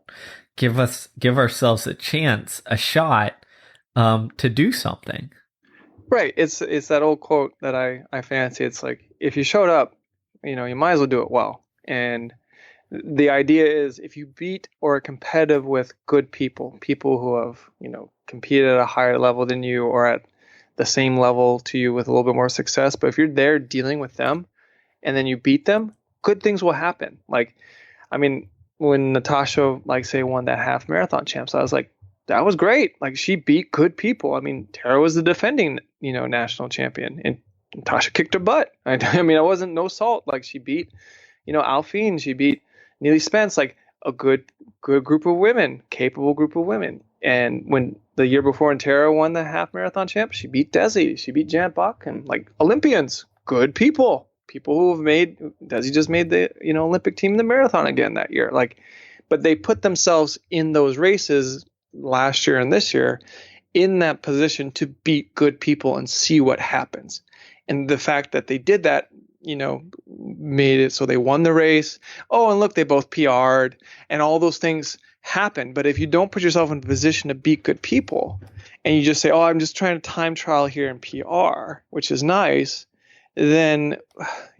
give ourselves a chance, a shot, to do something. Right. It's that old quote that I fancy. It's if you showed up, you might as well do it well. And the idea is if you beat or are competitive with good people who have, competed at a higher level than you or at the same level to you with a little bit more success, but if you're there dealing with them and then you beat them, good things will happen. When Natasha, say, won that half marathon champs, I was like, that was great. She beat good people. Tara was the defending, national champion, and Natasha kicked her butt. I wasn't no salt. She beat, Alphine, she beat Neely Spence, a good group of women, capable group of women. And when the year before, when Tara won the half marathon champ, she beat Desi, she beat Jan Bach, and Olympians, good people who have made, Desi just made the, Olympic team in the marathon again that year. But they put themselves in those races last year and this year in that position to beat good people and see what happens. And the fact that they did that, made it so they won the race. Oh, and look, they both PR'd, and all those things happen. But if you don't put yourself in a position to beat good people, and you just say, oh, I'm just trying to time trial here in PR, which is nice, then,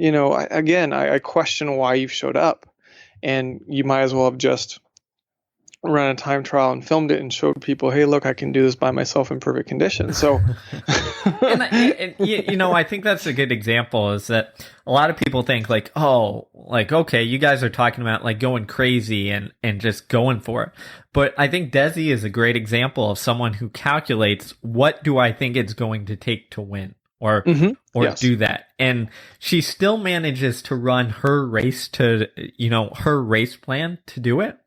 I question why you've showed up. And you might as well have just run a time trial and filmed it and showed people, hey, look, I can do this by myself in perfect conditions. So, I think that's a good example, is that a lot of people think like, oh, like, okay, you guys are talking about like going crazy and just going for it. But I think Desi is a great example of someone who calculates, what do I think it's going to take to win? Or yes. do that. And she still manages to run her race her race plan to do it.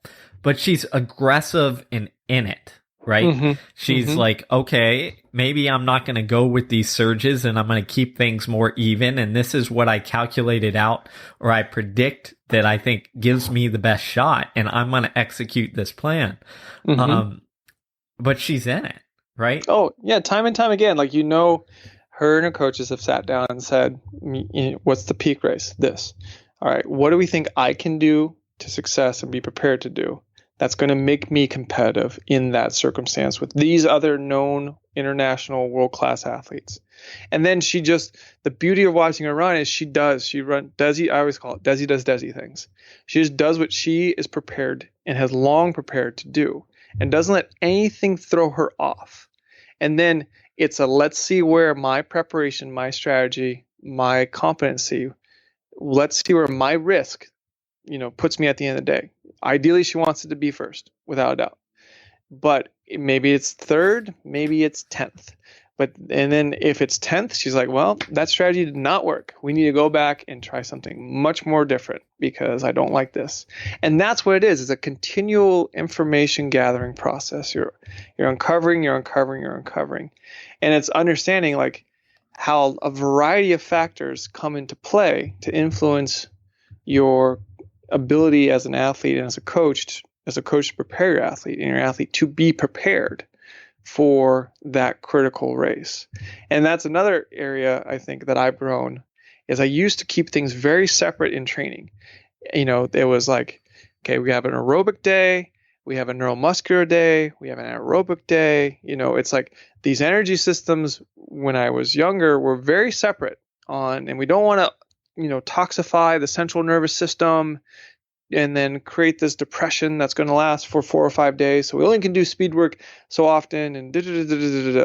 But she's aggressive in it, right? She's like, okay, maybe I'm not going to go with these surges and I'm going to keep things more even. And this is what I calculated out, or I predict that I think gives me the best shot. And I'm going to execute this plan. But she's in it, right? Oh, yeah. Time and time again. Like, her and her coaches have sat down and said, what's the peak race? This. All right. What do we think I can do to success and be prepared to do that's going to make me competitive in that circumstance with these other known international world-class athletes? And then the beauty of watching her run is Desi, I always call it Desi does Desi things. She just does what she is prepared and has long prepared to do, and doesn't let anything throw her off. And then it's let's see where my preparation, my strategy, my competency, let's see where my risk, puts me at the end of the day. Ideally, she wants it to be first, without a doubt. But maybe it's third, maybe it's 10th. And then if it's 10th, she's like, well, that strategy did not work. We need to go back and try something much more different because I don't like this. And that's what it is. It's a continual information gathering process. You're uncovering. And it's understanding like how a variety of factors come into play to influence your ability as an athlete and as a coach to prepare your athlete and your athlete to be prepared for that critical race. And that's another area I think that I've grown, is I used to keep things very separate in training. There was like, okay, we have an aerobic day, we have a neuromuscular day, we have an aerobic day. It's like these energy systems when I was younger were very separate and we don't want to toxify the central nervous system and then create this depression that's going to last for 4 or 5 days. So we only can do speed work so often, and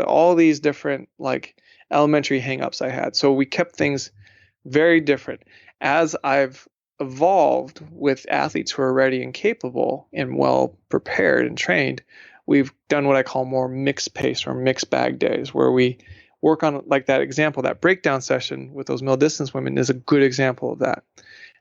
all these different like elementary hangups I had. So we kept things very different. As I've evolved with athletes who are ready and capable and well prepared and trained, we've done what I call more mixed pace or mixed bag days, where we work on, like that example, that breakdown session with those middle distance women is a good example of that.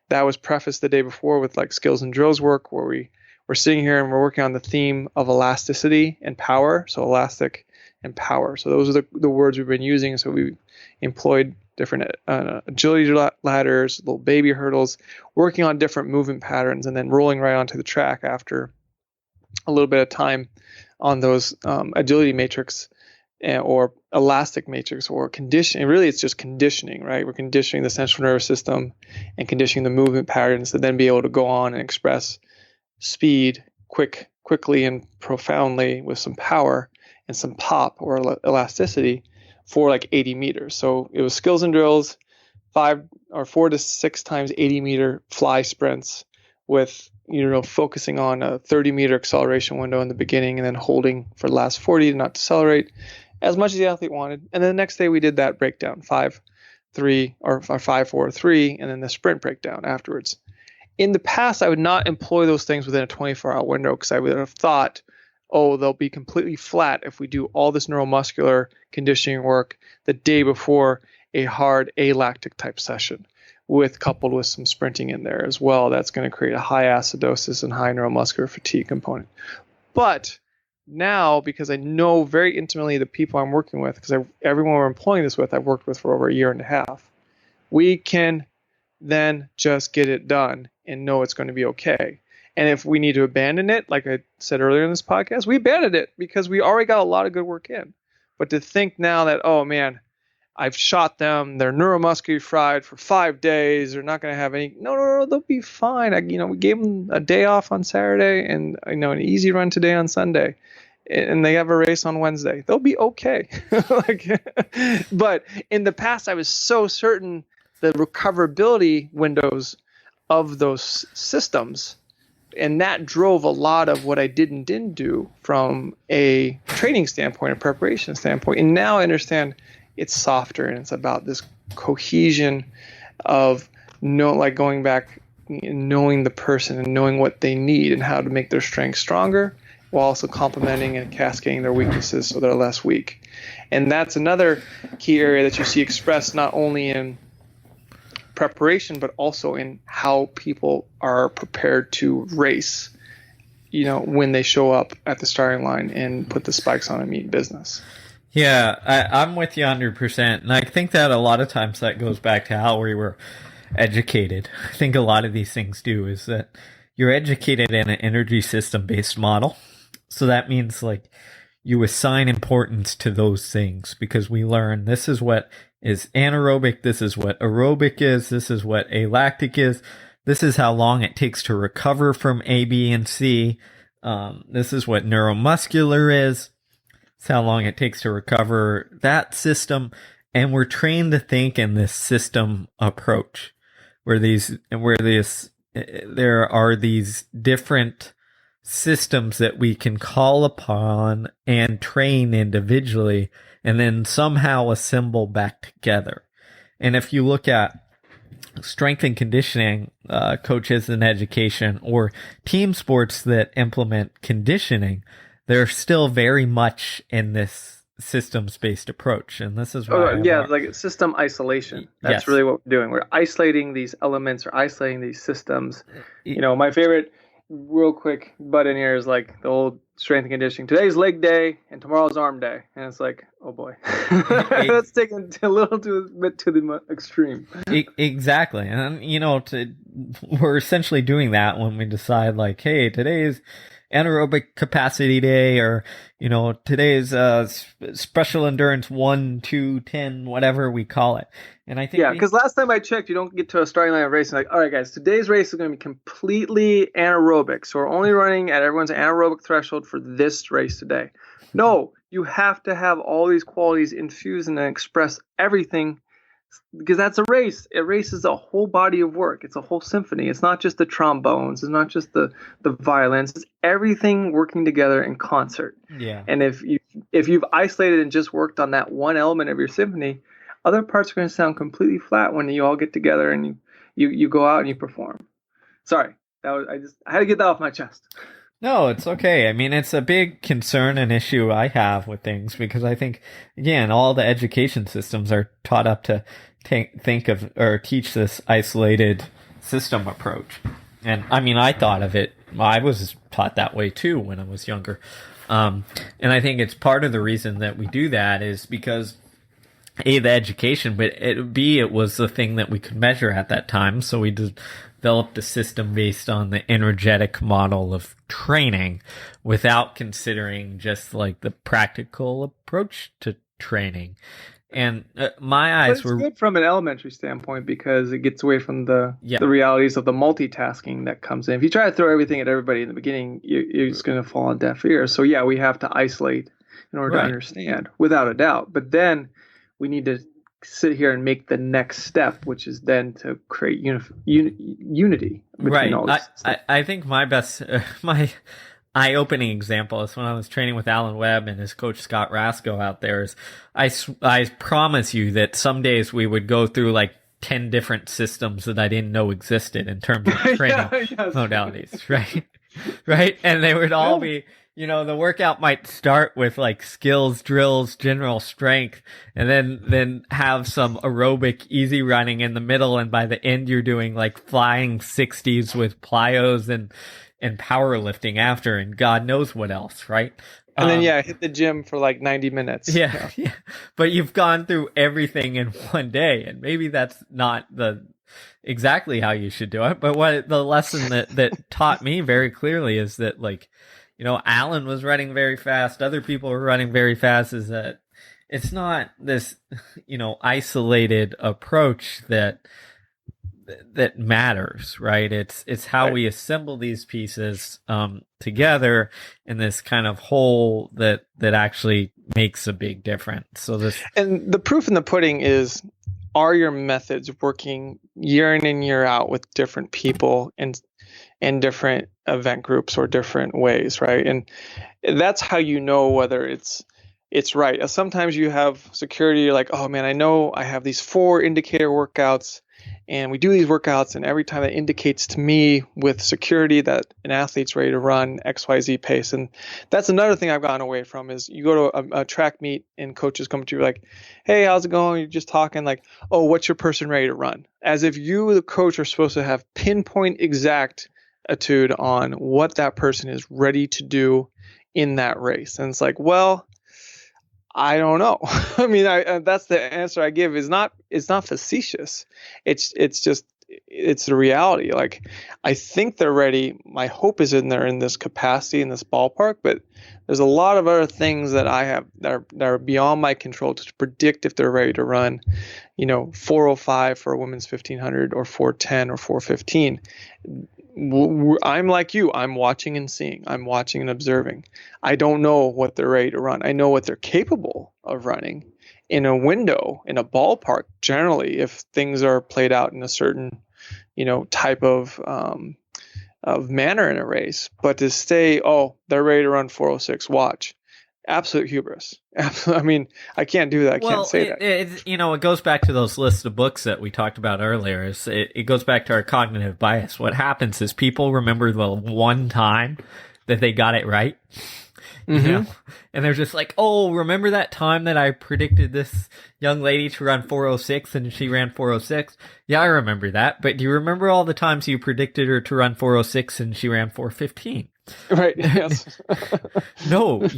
That was prefaced the day before with like skills and drills work, where we're sitting here and we're working on the theme of elasticity and power. So elastic and power. So those are the words we've been using. So we employed different agility ladders, little baby hurdles, working on different movement patterns, and then rolling right onto the track after a little bit of time on those agility matrix or elastic matrix or conditioning. Really, it's just conditioning, right? We're conditioning the central nervous system and conditioning the movement patterns to then be able to go on and express speed quickly and profoundly with some power and some pop or elasticity for like 80 meters. So it was skills and drills, 4 to 6 times 80 meter fly sprints with, focusing on a 30 meter acceleration window in the beginning and then holding for the last 40 to not decelerate as much as the athlete wanted. And then the next day we did that breakdown, 5-3 or 5-4-3, and then the sprint breakdown afterwards. In the past, I would not employ those things within a 24-hour window because I would have thought, oh, they'll be completely flat if we do all this neuromuscular conditioning work the day before a hard alactic type session, coupled with some sprinting in there as well. That's going to create a high acidosis and high neuromuscular fatigue component. But now, because I know very intimately the people I'm working with, because everyone we're employing this with, I've worked with for over a year and a half, we can then just get it done and know it's going to be okay. And if we need to abandon it, like I said earlier in this podcast, we abandoned it because we already got a lot of good work in. But to think now that, oh man, I've shot them. They're neuromuscular fried for 5 days. They're not going to have any. No, they'll be fine. We gave them a day off on Saturday and an easy run today on Sunday, and they have a race on Wednesday. They'll be okay. But in the past, I was so certain the recoverability windows of those systems, and that drove a lot of what I didn't do from a training standpoint, a preparation standpoint. And now I understand it's softer, and it's about this cohesion of going back, knowing the person and knowing what they need and how to make their strength stronger, while also complementing and cascading their weaknesses so they're less weak. And that's another key area that you see expressed not only in preparation, but also in how people are prepared to race, when they show up at the starting line and put the spikes on and meet business. Yeah, I'm with you 100%. And I think that a lot of times that goes back to how we were educated. I think a lot of these things do is that you're educated in an energy system-based model. So that means you assign importance to those things because we learn this is what is anaerobic, this is what aerobic is, this is what alactic is, this is how long it takes to recover from A, B, and C, this is what neuromuscular is, it's how long it takes to recover that system, and we're trained to think in this system approach, where there are these different systems that we can call upon and train individually and then somehow assemble back together. And if you look at strength and conditioning coaches in education or team sports that implement conditioning, they're still very much in this systems-based approach. And this is why like system isolation. That's really what we're doing. We're isolating these elements or isolating these systems. My favorite real quick butt in here is the old strength and conditioning. Today's leg day and tomorrow's arm day, and it's oh boy, that's taken a little bit to the extreme. Exactly, and we're essentially doing that when we decide hey, today's anaerobic capacity day, or today's special endurance 1, 2, 10, whatever we call it. And I think because last time I checked, you don't get to a starting line of racing all right guys, today's race is going to be completely anaerobic, so we're only running at everyone's anaerobic threshold for this race today. No, you have to have all these qualities infused and express everything, because that's a race. A race is a whole body of work. It's a whole symphony. It's not just the trombones. It's not just the violins. It's everything working together in concert. Yeah. And if you've isolated and just worked on that one element of your symphony, other parts are going to sound completely flat when you all get together and you go out and you perform. Sorry, I had to get that off my chest. No, it's okay. I mean, it's a big concern and issue I have with things because I think, again, all the education systems are taught up to think of or teach this isolated system approach. And I mean, I thought of it. I was taught that way too when I was younger. And I think it's part of the reason that we do that is because A, the education, but B, it was the thing that we could measure at that time. So we developed a system based on the energetic model of training without considering just the practical approach to training. And my eyes were good from an elementary standpoint because it gets away from the realities of the multitasking that comes in. If you try to throw everything at everybody in the beginning, you're just going to fall on deaf ears. So we have to isolate in order to understand, without a doubt. But then we need to sit here and make the next step, which is then to create unity between all this stuff. I think my best, my eye-opening example is when I was training with Alan Webb and his coach Scott Rasco out there. I promise you that some days we would go through 10 different systems that I didn't know existed in terms of training modalities, right? Right? And they would all be, the workout might start with skills, drills, general strength, and then have some aerobic easy running in the middle. And by the end, you're doing flying 60s with plyos and powerlifting after, and God knows what else, right? And then hit the gym for 90 minutes. Yeah. But you've gone through everything in one day, and maybe that's not exactly how you should do it. But what the lesson that taught me very clearly is that Alan was running very fast, other people were running very fast, is that it's not this, isolated approach that matters, right? It's how Right. we assemble these pieces together in this kind of whole that actually makes a big difference. So this, And the proof in the pudding is, are your methods working year in and year out with different people and different event groups or different ways, right? And that's how you know whether it's right. Sometimes you have security, you're like, oh man, I know I have these 4 indicator workouts, and we do these workouts, and every time that indicates to me with security that an athlete's ready to run XYZ pace. And that's another thing I've gotten away from is you go to a track meet and coaches come to you like, hey, how's it going? You're just talking like, oh, what's your person ready to run? As if you, the coach, are supposed to have pinpoint exactitude on what that person is ready to do in that race. And it's like, well, I don't know. I mean, that's the answer I give. It's not facetious. It's just it's the reality. Like, I think they're ready. My hope is they're in this capacity in this ballpark, but there's a lot of other things that I have that are beyond my control to predict if they're ready to run, 405 for a women's 1500 or 410 or 415. I'm like you. I'm watching and seeing. I'm watching and observing. I don't know what they're ready to run. I know what they're capable of running in a window, in a ballpark, generally, if things are played out in a certain, type of manner in a race. But to say, oh, they're ready to run 406, watch. Absolute hubris. I mean, I can't do that. I can't say that. It goes back to those lists of books that we talked about earlier. It goes back to our cognitive bias. What happens is people remember the one time that they got it right. Mm-hmm. And they're just like, oh, remember that time that I predicted this young lady to run 406 and she ran 406? Yeah, I remember that. But do you remember all the times you predicted her to run 406 and she ran 415? Right. Yes. No,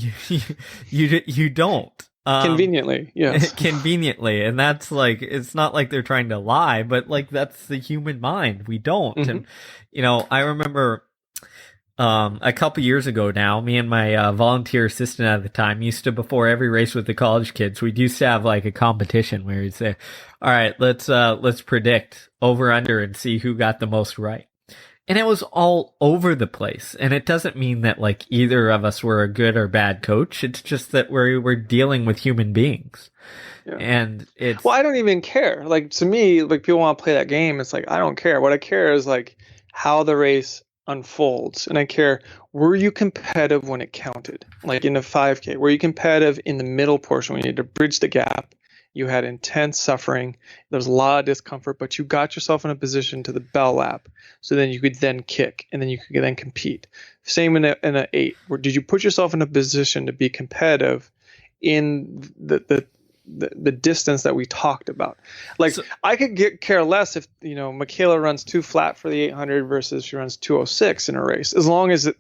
you don't. Conveniently, yes. Conveniently. And that's like, it's not like they're trying to lie, but like that's the human mind. We don't. Mm-hmm. And, I remember a couple years ago now, me and my volunteer assistant at the time used to, before every race with the college kids, we used to have like a competition where we'd say, all right, let's predict over under and see who got the most right. And it was all over the place. And it doesn't mean that like either of us were a good or bad coach. It's just that we're dealing with human beings. Yeah. And well, I don't even care. Like, to me, like, people want to play that game. It's like, I don't care. What I care is like how the race unfolds. And I care, were you competitive when it counted? Like in the 5K, were you competitive in the middle portion when you had to bridge the gap? You had intense suffering. There was a lot of discomfort, but you got yourself in a position to the bell lap. So then you could then kick, and then you could then compete. Same in a 8. Where did you put yourself in a position to be competitive in the distance that we talked about? Like, so, I could care less if Michaela runs 2 flat for the 800 versus she runs 206 in a race, as long as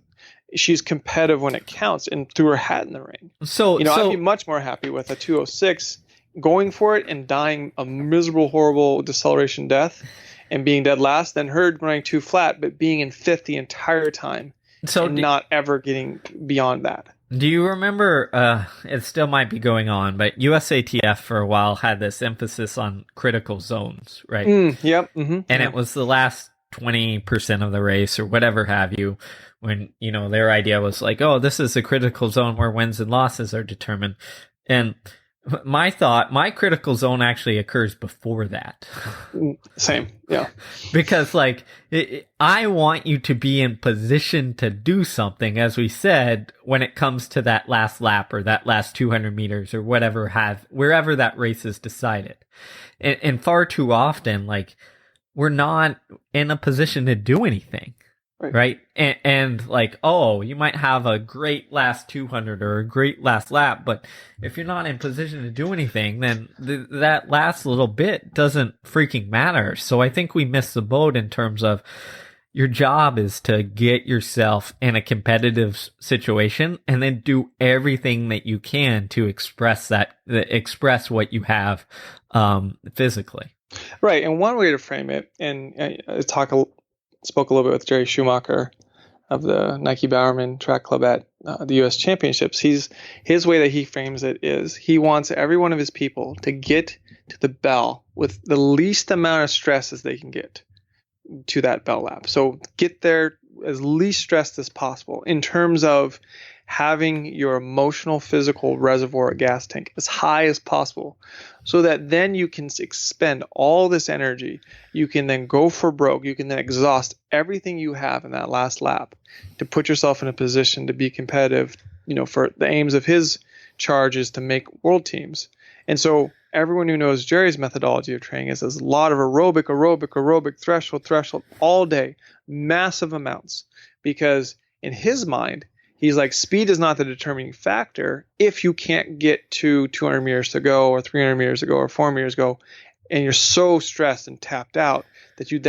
she's competitive when it counts and threw her hat in the ring. So I'd be much more happy with a 206 going for it and dying a miserable, horrible deceleration death and being dead last than her running 2 flat but being in 5th the entire time and not ever getting beyond that. Do you remember, it still might be going on, but USATF for a while had this emphasis on critical zones, right? Yep. Mm-hmm, and it was the last 20% of the race or whatever have you, when, their idea was like, oh, this is a critical zone where wins and losses are determined. And my critical zone actually occurs before that. Same, yeah. Because I want you to be in position to do something, as we said, when it comes to that last lap or that last 200 meters or wherever that race is decided. And far too often, we're not in a position to do anything. Right. And oh, you might have a great last 200 or a great last lap, but if you're not in position to do anything, then that last little bit doesn't freaking matter. So I think we miss the boat in terms of your job is to get yourself in a competitive situation and then do everything that you can to express what you have, physically. Right. And one way to frame it, and I spoke a little bit with Jerry Schumacher of the Nike Bowerman Track Club at the U.S. Championships, his way that he frames it is he wants every one of his people to get to the bell with the least amount of stress as they can get to that bell lap. So get there as least stressed as possible in terms of having your emotional, physical reservoir gas tank as high as possible, so that then you can expend all this energy. You can then go for broke. You can then exhaust everything you have in that last lap to put yourself in a position to be competitive, for the aims of his charge is to make world teams. And so everyone who knows Jerry's methodology of training is there's a lot of aerobic, threshold all day, massive amounts, because in his mind, he's like, speed is not the determining factor if you can't get to 200 meters to go or 300 meters to go or 400 meters to go, and you're so stressed and tapped out that you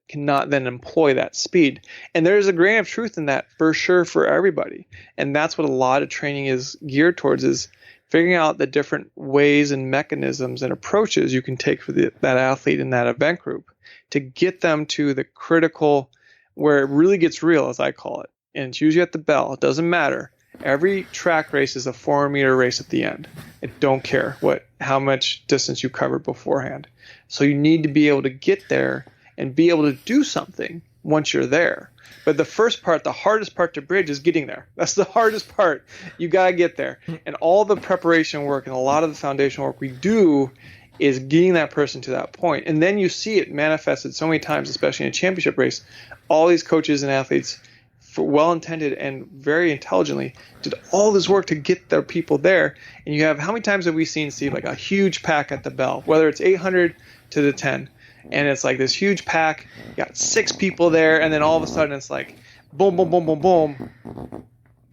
cannot then employ that speed. And there's a grain of truth in that for sure for everybody. And that's what a lot of training is geared towards, is figuring out the different ways and mechanisms and approaches you can take for that athlete in that event group to get them to the critical, where it really gets real, as I call it. And it's usually at the bell. It doesn't matter. Every track race is a 400-meter race at the end. I don't care how much distance you covered beforehand. So you need to be able to get there and be able to do something once you're there. But the first part, the hardest part to bridge, is getting there. That's the hardest part. You got to get there. And all the preparation work and a lot of the foundational work we do is getting that person to that point. And then you see it manifested so many times, especially in a championship race. All these coaches and athletes, for well-intended and very intelligently, did all this work to get their people there. And you have, how many times have we seen, Steve, like a huge pack at the bell, whether it's 800 to the 10, and it's like this huge pack, you got 6 people there, and then all of a sudden it's like boom, boom, boom, boom, boom,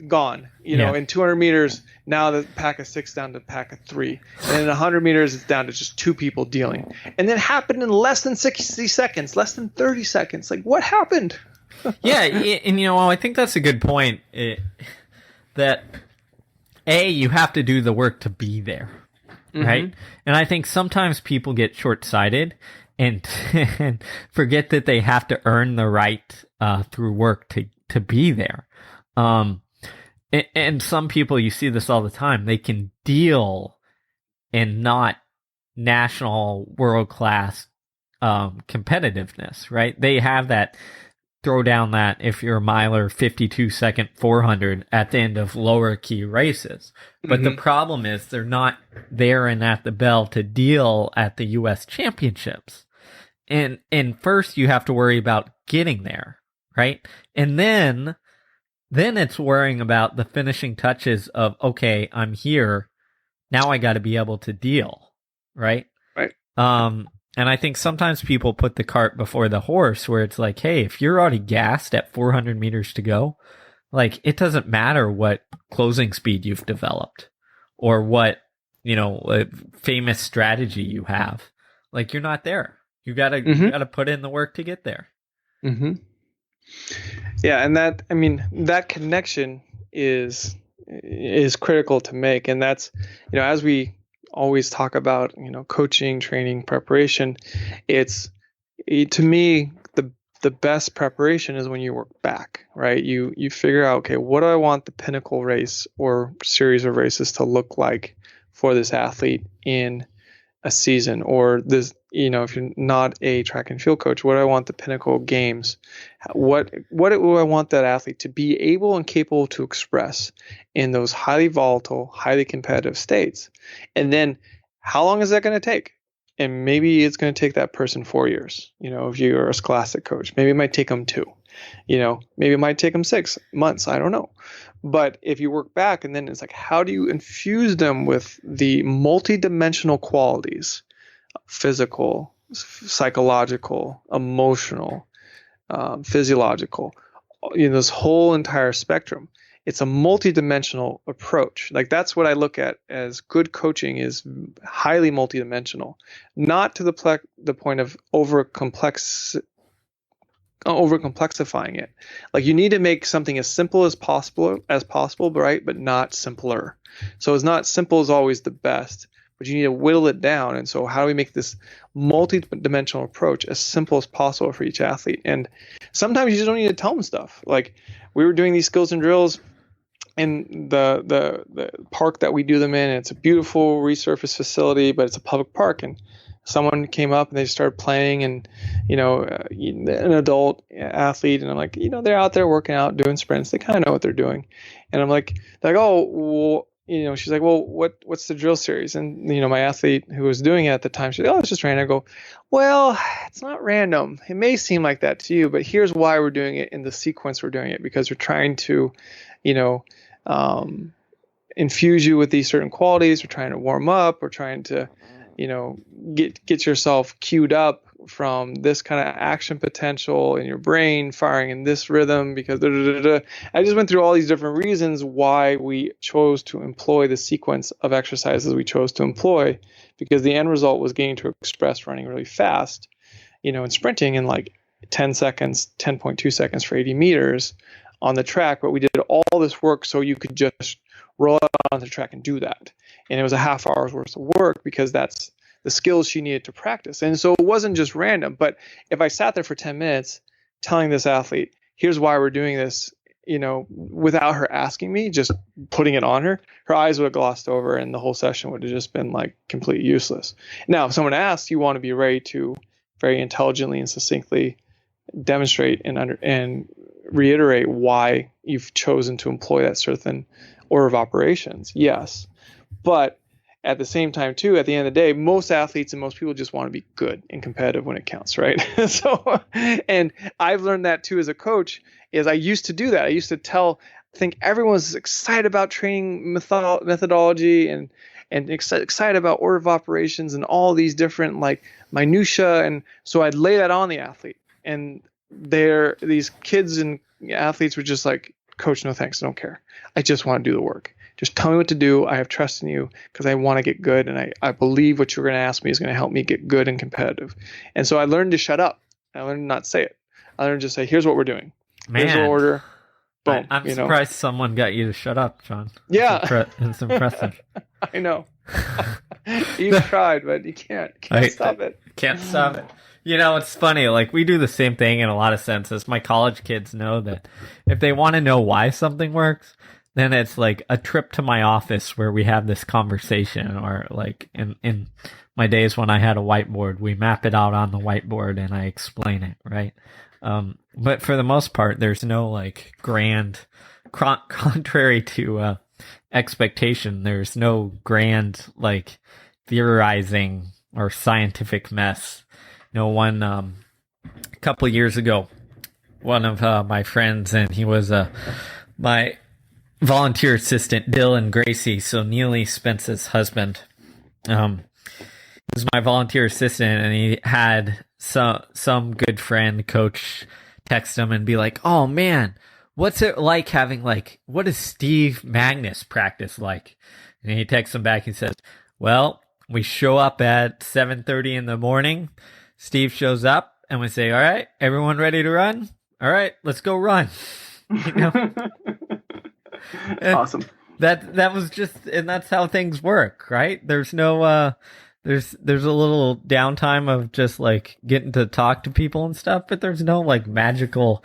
gone. In 200 meters, now the pack of 6 down to a pack of 3. And in 100 meters, it's down to just 2 people dealing. And then it happened in less than 60 seconds, less than 30 seconds. Like, what happened? Yeah, and I think that's a good point. That you have to do the work to be there, right? Mm-hmm. And I think sometimes people get short-sighted and forget that they have to earn the right through work to be there. And some people, you see this all the time, they can deal in not national world-class competitiveness, right? They have that. Throw down that if you're a miler 52-second 400 at the end of lower key races. But the problem is they're not there and at the bell to deal at the U.S. Championships. And first you have to worry about getting there, right? And then it's worrying about the finishing touches of, okay, I'm here. Now I got to be able to deal, right? Right. And I think sometimes people put the cart before the horse, where it's like, hey, if you're already gassed at 400 meters to go, like, it doesn't matter what closing speed you've developed or what, famous strategy you have. Like, you're not there. You gotta put in the work to get there. Mm-hmm. Yeah. And that connection is critical to make. And that's, as we always talk about, coaching, training, preparation, to me, the best preparation is when you work back, right? You figure out, okay, what do I want the pinnacle race or series of races to look like for this athlete in a season, or this, if you're not a track and field coach, what do I want the pinnacle games? What do I want that athlete to be able and capable to express in those highly volatile, highly competitive states? And then how long is that going to take? And maybe it's going to take that person 4 years. If you're a scholastic coach, maybe it might take them 2. Maybe it might take them 6 months. I don't know. But if you work back, and then it's like, how do you infuse them with the multidimensional qualities, physical, psychological, emotional, physiological, this whole entire spectrum. It's a multidimensional approach. Like, that's what I look at as good coaching, is highly multidimensional, not to the point of overcomplexifying it. Like, you need to make something as simple as possible, right? But not simpler. So it's not simple is always the best, but you need to whittle it down. And so how do we make this multi-dimensional approach as simple as possible for each athlete? And sometimes you just don't need to tell them stuff. Like we were doing these skills and drills in the park that we do them in. It's a beautiful resurfaced facility, but it's a public park. And someone came up and they started playing, and an adult athlete, and I'm like, they're out there working out, doing sprints. They kind of know what they're doing. And I'm like, oh, well, she's like, well, what's the drill series? And my athlete who was doing it at the time, she's like, oh, it's just random. I go, well, it's not random. It may seem like that to you, but here's why we're doing it in the sequence we're doing it, because we're trying to, infuse you with these certain qualities. We're trying to warm up. We're trying to, get yourself queued up from this kind of action potential in your brain firing in this rhythm, because I just went through all these different reasons why we chose to employ the sequence of exercises we chose to employ, because the end result was getting to express running really fast, and sprinting in like 10 seconds, 10.2 seconds for 80 meters on the track. But we did all this work so you could just roll out on the track and do that. And it was a half hour's worth of work, because that's the skills she needed to practice. And so it wasn't just random. But if I sat there for 10 minutes telling this athlete, here's why we're doing this, without her asking me, just putting it on her, her eyes would have glossed over and the whole session would have just been like completely useless. Now, if someone asks, you want to be ready to very intelligently and succinctly demonstrate and reiterate why you've chosen to employ that certain order of operations. Yes. But at the same time, too, at the end of the day, most athletes and most people just want to be good and competitive when it counts, right? And I've learned that, too, as a coach, is I used to do that. I used to think everyone was excited about training methodology and excited about order of operations and all these different like minutia. And so I'd lay that on the athlete. And these kids and athletes were just like, Coach, no thanks, I don't care. I just want to do the work. Just tell me what to do. I have trust in you because I want to get good, and I believe what you're going to ask me is going to help me get good and competitive. And so I learned to shut up. I learned to not say it. I learned to just say, here's what we're doing. Here's the order. Boom. I'm surprised someone got you to shut up, Jon. Yeah. It's impressive. I know. You've tried, but you can't. Stop it. Can't stop it. It's funny. Like, we do the same thing in a lot of senses. My college kids know that if they want to know why something works, then it's like a trip to my office where we have this conversation, or like in my days when I had a whiteboard, we map it out on the whiteboard and I explain it, right? But for the most part, there's no like grand, contrary to expectation, there's no grand like theorizing or scientific mess. A couple of years ago, one of my friends, and he was my volunteer assistant, Dylan Gracie, so Neely Spence's husband, was my volunteer assistant, and he had some good friend coach text him and be like, oh man, what's it like having what is Steve Magness practice like? And he texts him back, he says, well, we show up at 7:30 in the morning, Steve shows up, and we say, all right, everyone ready to run? All right, let's go run. Awesome. That was just, and that's how things work, right? There's no there's a little downtime of just like getting to talk to people and stuff, but there's no like magical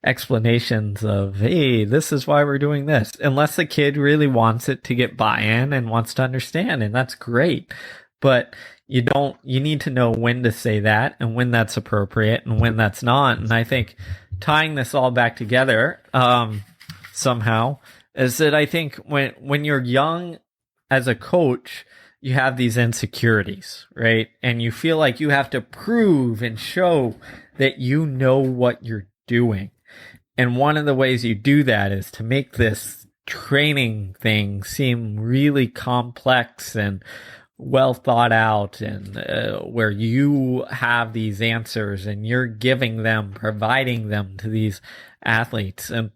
explanations of, hey, this is why we're doing this, unless the kid really wants it to get buy-in and wants to understand, and that's great. But you need to know when to say that and when that's appropriate and when that's not. And I think tying this all back together somehow is that I think when you're young as a coach, you have these insecurities, right? And you feel like you have to prove and show that you know what you're doing. And one of the ways you do that is to make this training thing seem really complex and well thought out, and where you have these answers and you're providing them to these athletes. And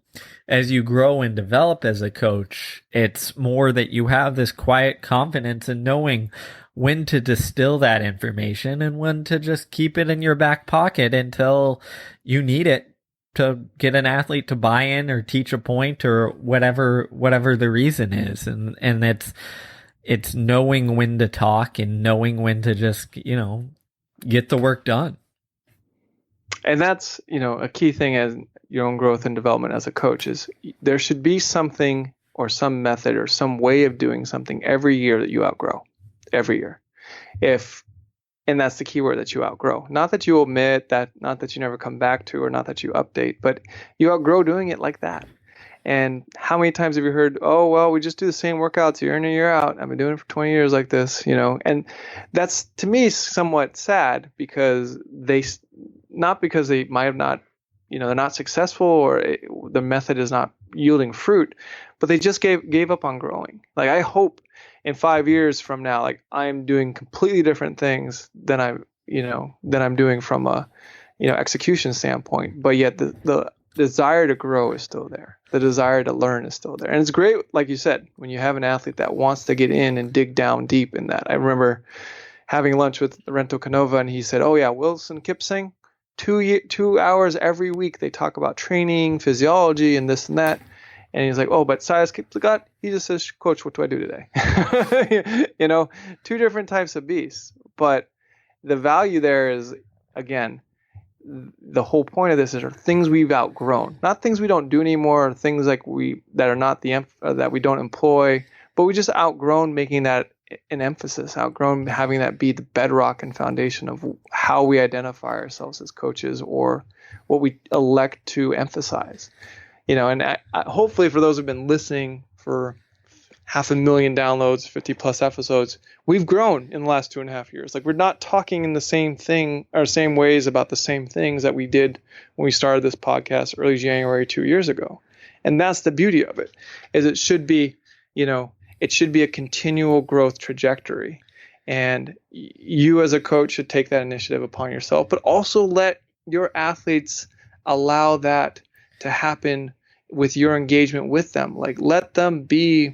as you grow and develop as a coach, it's more that you have this quiet confidence in knowing when to distill that information and when to just keep it in your back pocket until you need it to get an athlete to buy in or teach a point or whatever the reason is. And it's knowing when to talk and knowing when to just, get the work done. And that's, a key thing as your own growth and development as a coach is there should be something or some method or some way of doing something every year that you outgrow every year. And that's the key word, that you outgrow. Not that you omit, not that you never come back to, or not that you update, but you outgrow doing it like that. And how many times have you heard, oh, well, we just do the same workouts year in and year out. I've been doing it for 20 years like this, and that's, to me, somewhat sad, because not because they might have not, they're not successful, or the method is not yielding fruit, but they just gave up on growing. Like, I hope in 5 years from now, like, I'm doing completely different things than I'm doing from a, execution standpoint, but yet the desire to grow is still there. The desire to learn is still there. And it's great, like you said, when you have an athlete that wants to get in and dig down deep in that. I remember having lunch with Rento Canova, and he said, oh yeah, Wilson Kipsang, 2 hours every week they talk about training, physiology, and this and that. And he's like, oh, but Sias Kipsagat, he just says, coach, what do I do today? Two different types of beasts. But the value there is, again, the whole point of this is things we've outgrown, not things we don't do anymore, or things like that are not that we don't employ, but we just outgrown making that an emphasis, outgrown having that be the bedrock and foundation of how we identify ourselves as coaches, or what we elect to emphasize. And hopefully for those who've been listening for 500,000 downloads, 50 plus episodes, we've grown in the last 2.5 years. Like, we're not talking in the same thing or same ways about the same things that we did when we started this podcast early January 2 years ago. And that's the beauty of it, is it should be a continual growth trajectory. And you as a coach should take that initiative upon yourself, but also let your athletes allow that to happen with your engagement with them. Like, let them be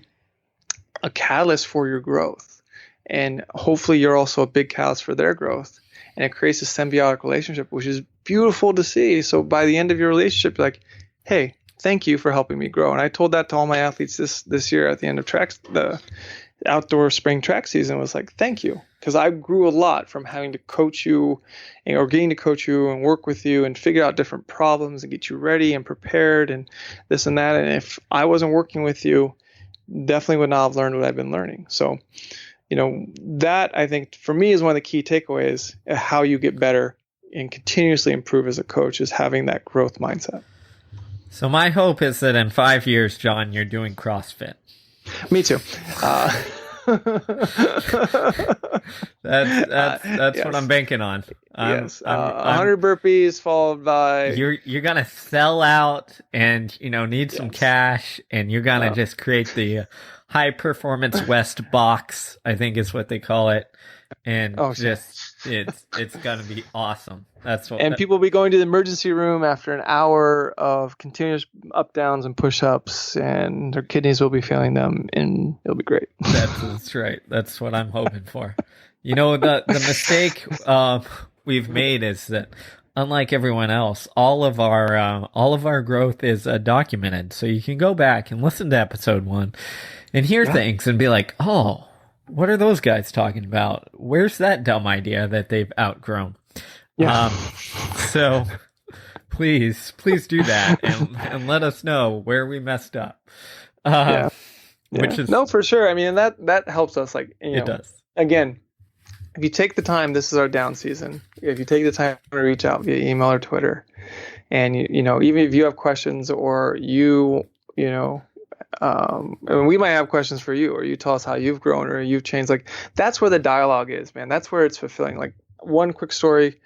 a catalyst for your growth, and hopefully you're also a big catalyst for their growth, and it creates a symbiotic relationship, which is beautiful to see. So by the end of your relationship, you're like, hey, thank you for helping me grow. And I told that to all my athletes this year at the end of the outdoor spring track season, was like, thank you, because I grew a lot from having to coach you, or getting to coach you and work with you and figure out different problems and get you ready and prepared and this and that. And if I wasn't working with you, definitely would not have learned what I've been learning. So, that, I think, for me, is one of the key takeaways of how you get better and continuously improve as a coach, is having that growth mindset. So my hope is that in 5 years, Jon, you're doing CrossFit. Me too. That's yes. what I'm banking on. Yes, 100 burpees followed by you're gonna sell out, and need some cash, and you're gonna just create the high performance West box, I think is what they call it, and it's gonna be awesome. That's what. And people will be going to the emergency room after an hour of continuous up downs and push ups, and their kidneys will be failing them, and it'll be great. That's right. That's what I'm hoping for. The mistake we've made is that, unlike everyone else, all of our growth is documented. So you can go back and listen to episode 1 and hear things and be like, oh, what are those guys talking about? Where's that dumb idea that they've outgrown? Yeah. So please do that and let us know where we messed up. Which is, no, for sure. I mean, that helps us. Like, it does. Again, if you take the time, this is our down season. If you take the time to reach out via email or Twitter, and even if you have questions, or we might have questions for you, or you tell us how you've grown or you've changed. Like, that's where the dialogue is, man. That's where it's fulfilling. Like, one quick story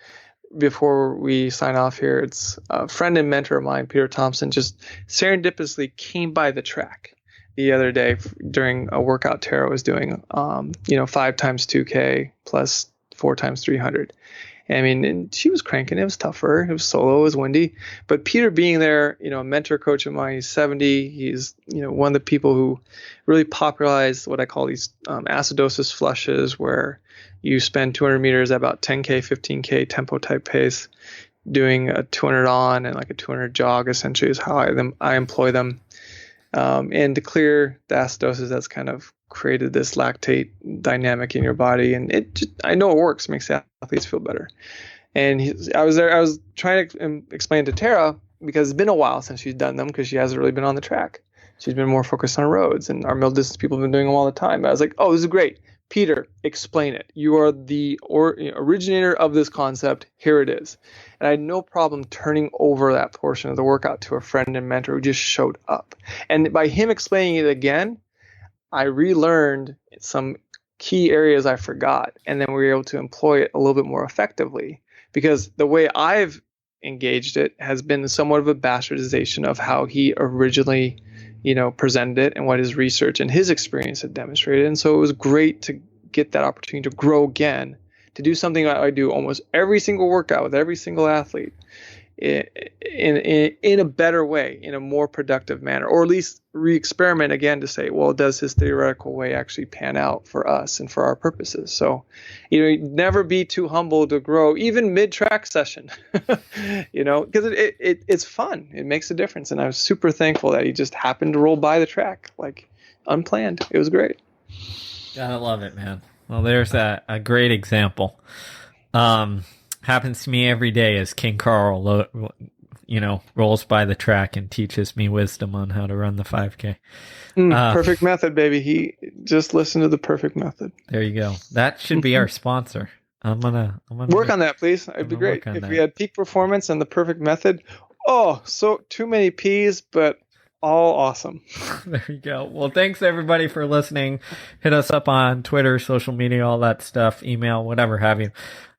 before we sign off here. It's a friend and mentor of mine, Peter Thompson, just serendipitously came by the track the other day during a workout Tara was doing, 5 times 2K plus 4 times 300. I mean, and she was cranking. It was tougher. It was solo. It was windy. But Peter being there, a mentor coach of mine, he's 70. He's, one of the people who really popularized what I call these acidosis flushes, where you spend 200 meters at about 10K, 15K tempo type pace, doing a 200 on and like a 200 jog, essentially, is how I employ them. And to clear the acidosis, that's kind of created this lactate dynamic in your body, and I know it works, makes athletes feel better. And I was trying to explain to Tara, because it's been a while since she's done them, because she hasn't really been on the track. She's been more focused on roads, and our middle distance people have been doing them all the time. I was like, oh, this is great. Peter, explain it. You are the originator of this concept. Here it is. And I had no problem turning over that portion of the workout to a friend and mentor who just showed up. And by him explaining it again, I relearned some key areas I forgot. And then we were able to employ it a little bit more effectively, because the way I've engaged it has been somewhat of a bastardization of how he originally presented it and what his research and his experience had demonstrated. And so it was great to get that opportunity to grow again, to do something I do almost every single workout with every single athlete in a better way, in a more productive manner, or at least re-experiment again to say, well, does his theoretical way actually pan out for us and for our purposes? So, never be too humble to grow, even mid-track session, because it's fun. It makes a difference. And I was super thankful that he just happened to roll by the track, like unplanned. It was great. Gotta love it, man. Well, there's a great example. Happens to me every day as King Carl, rolls by the track and teaches me wisdom on how to run the 5K. Perfect method, baby. He just listened to the perfect method. There you go. That should be our sponsor. I'm gonna work on that, please. It'd be great if we had peak performance and the perfect method. Oh, so too many P's, but all awesome. There you go. Well, thanks everybody for listening. Hit us up on Twitter, social media, all that stuff, email, whatever have you.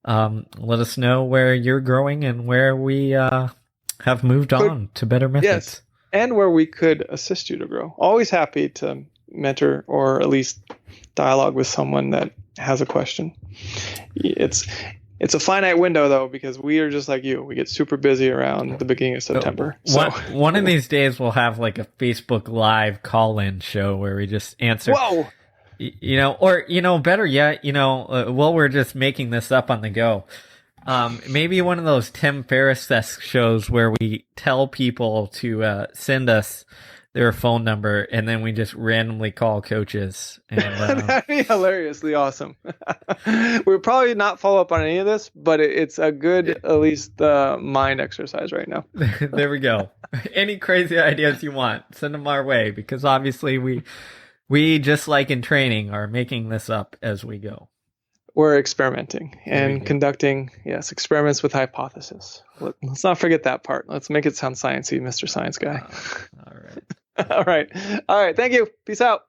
Let us know where you're growing and where we have moved on to better methods. Yes, and where we could assist you to grow. Always happy to mentor or at least dialogue with someone that has a question. It's a finite window, though, because we are just like you. We get super busy around the beginning of September. So one of these days we'll have like a Facebook Live call-in show where we just answer. Whoa! Better yet, while we're just making this up on the go, maybe one of those Tim Ferriss-esque shows where we tell people to send us their phone number and then we just randomly call coaches. And, that'd be hilariously awesome. We'll probably not follow up on any of this, but it's a good, at least mind exercise right now. There we go. Any crazy ideas you want, send them our way, because obviously we, just like in training, are making this up as we go. We're experimenting and conducting, experiments with hypothesis. Let's not forget that part. Let's make it sound sciencey, Mr. Science Guy. All right. All right. Thank you. Peace out.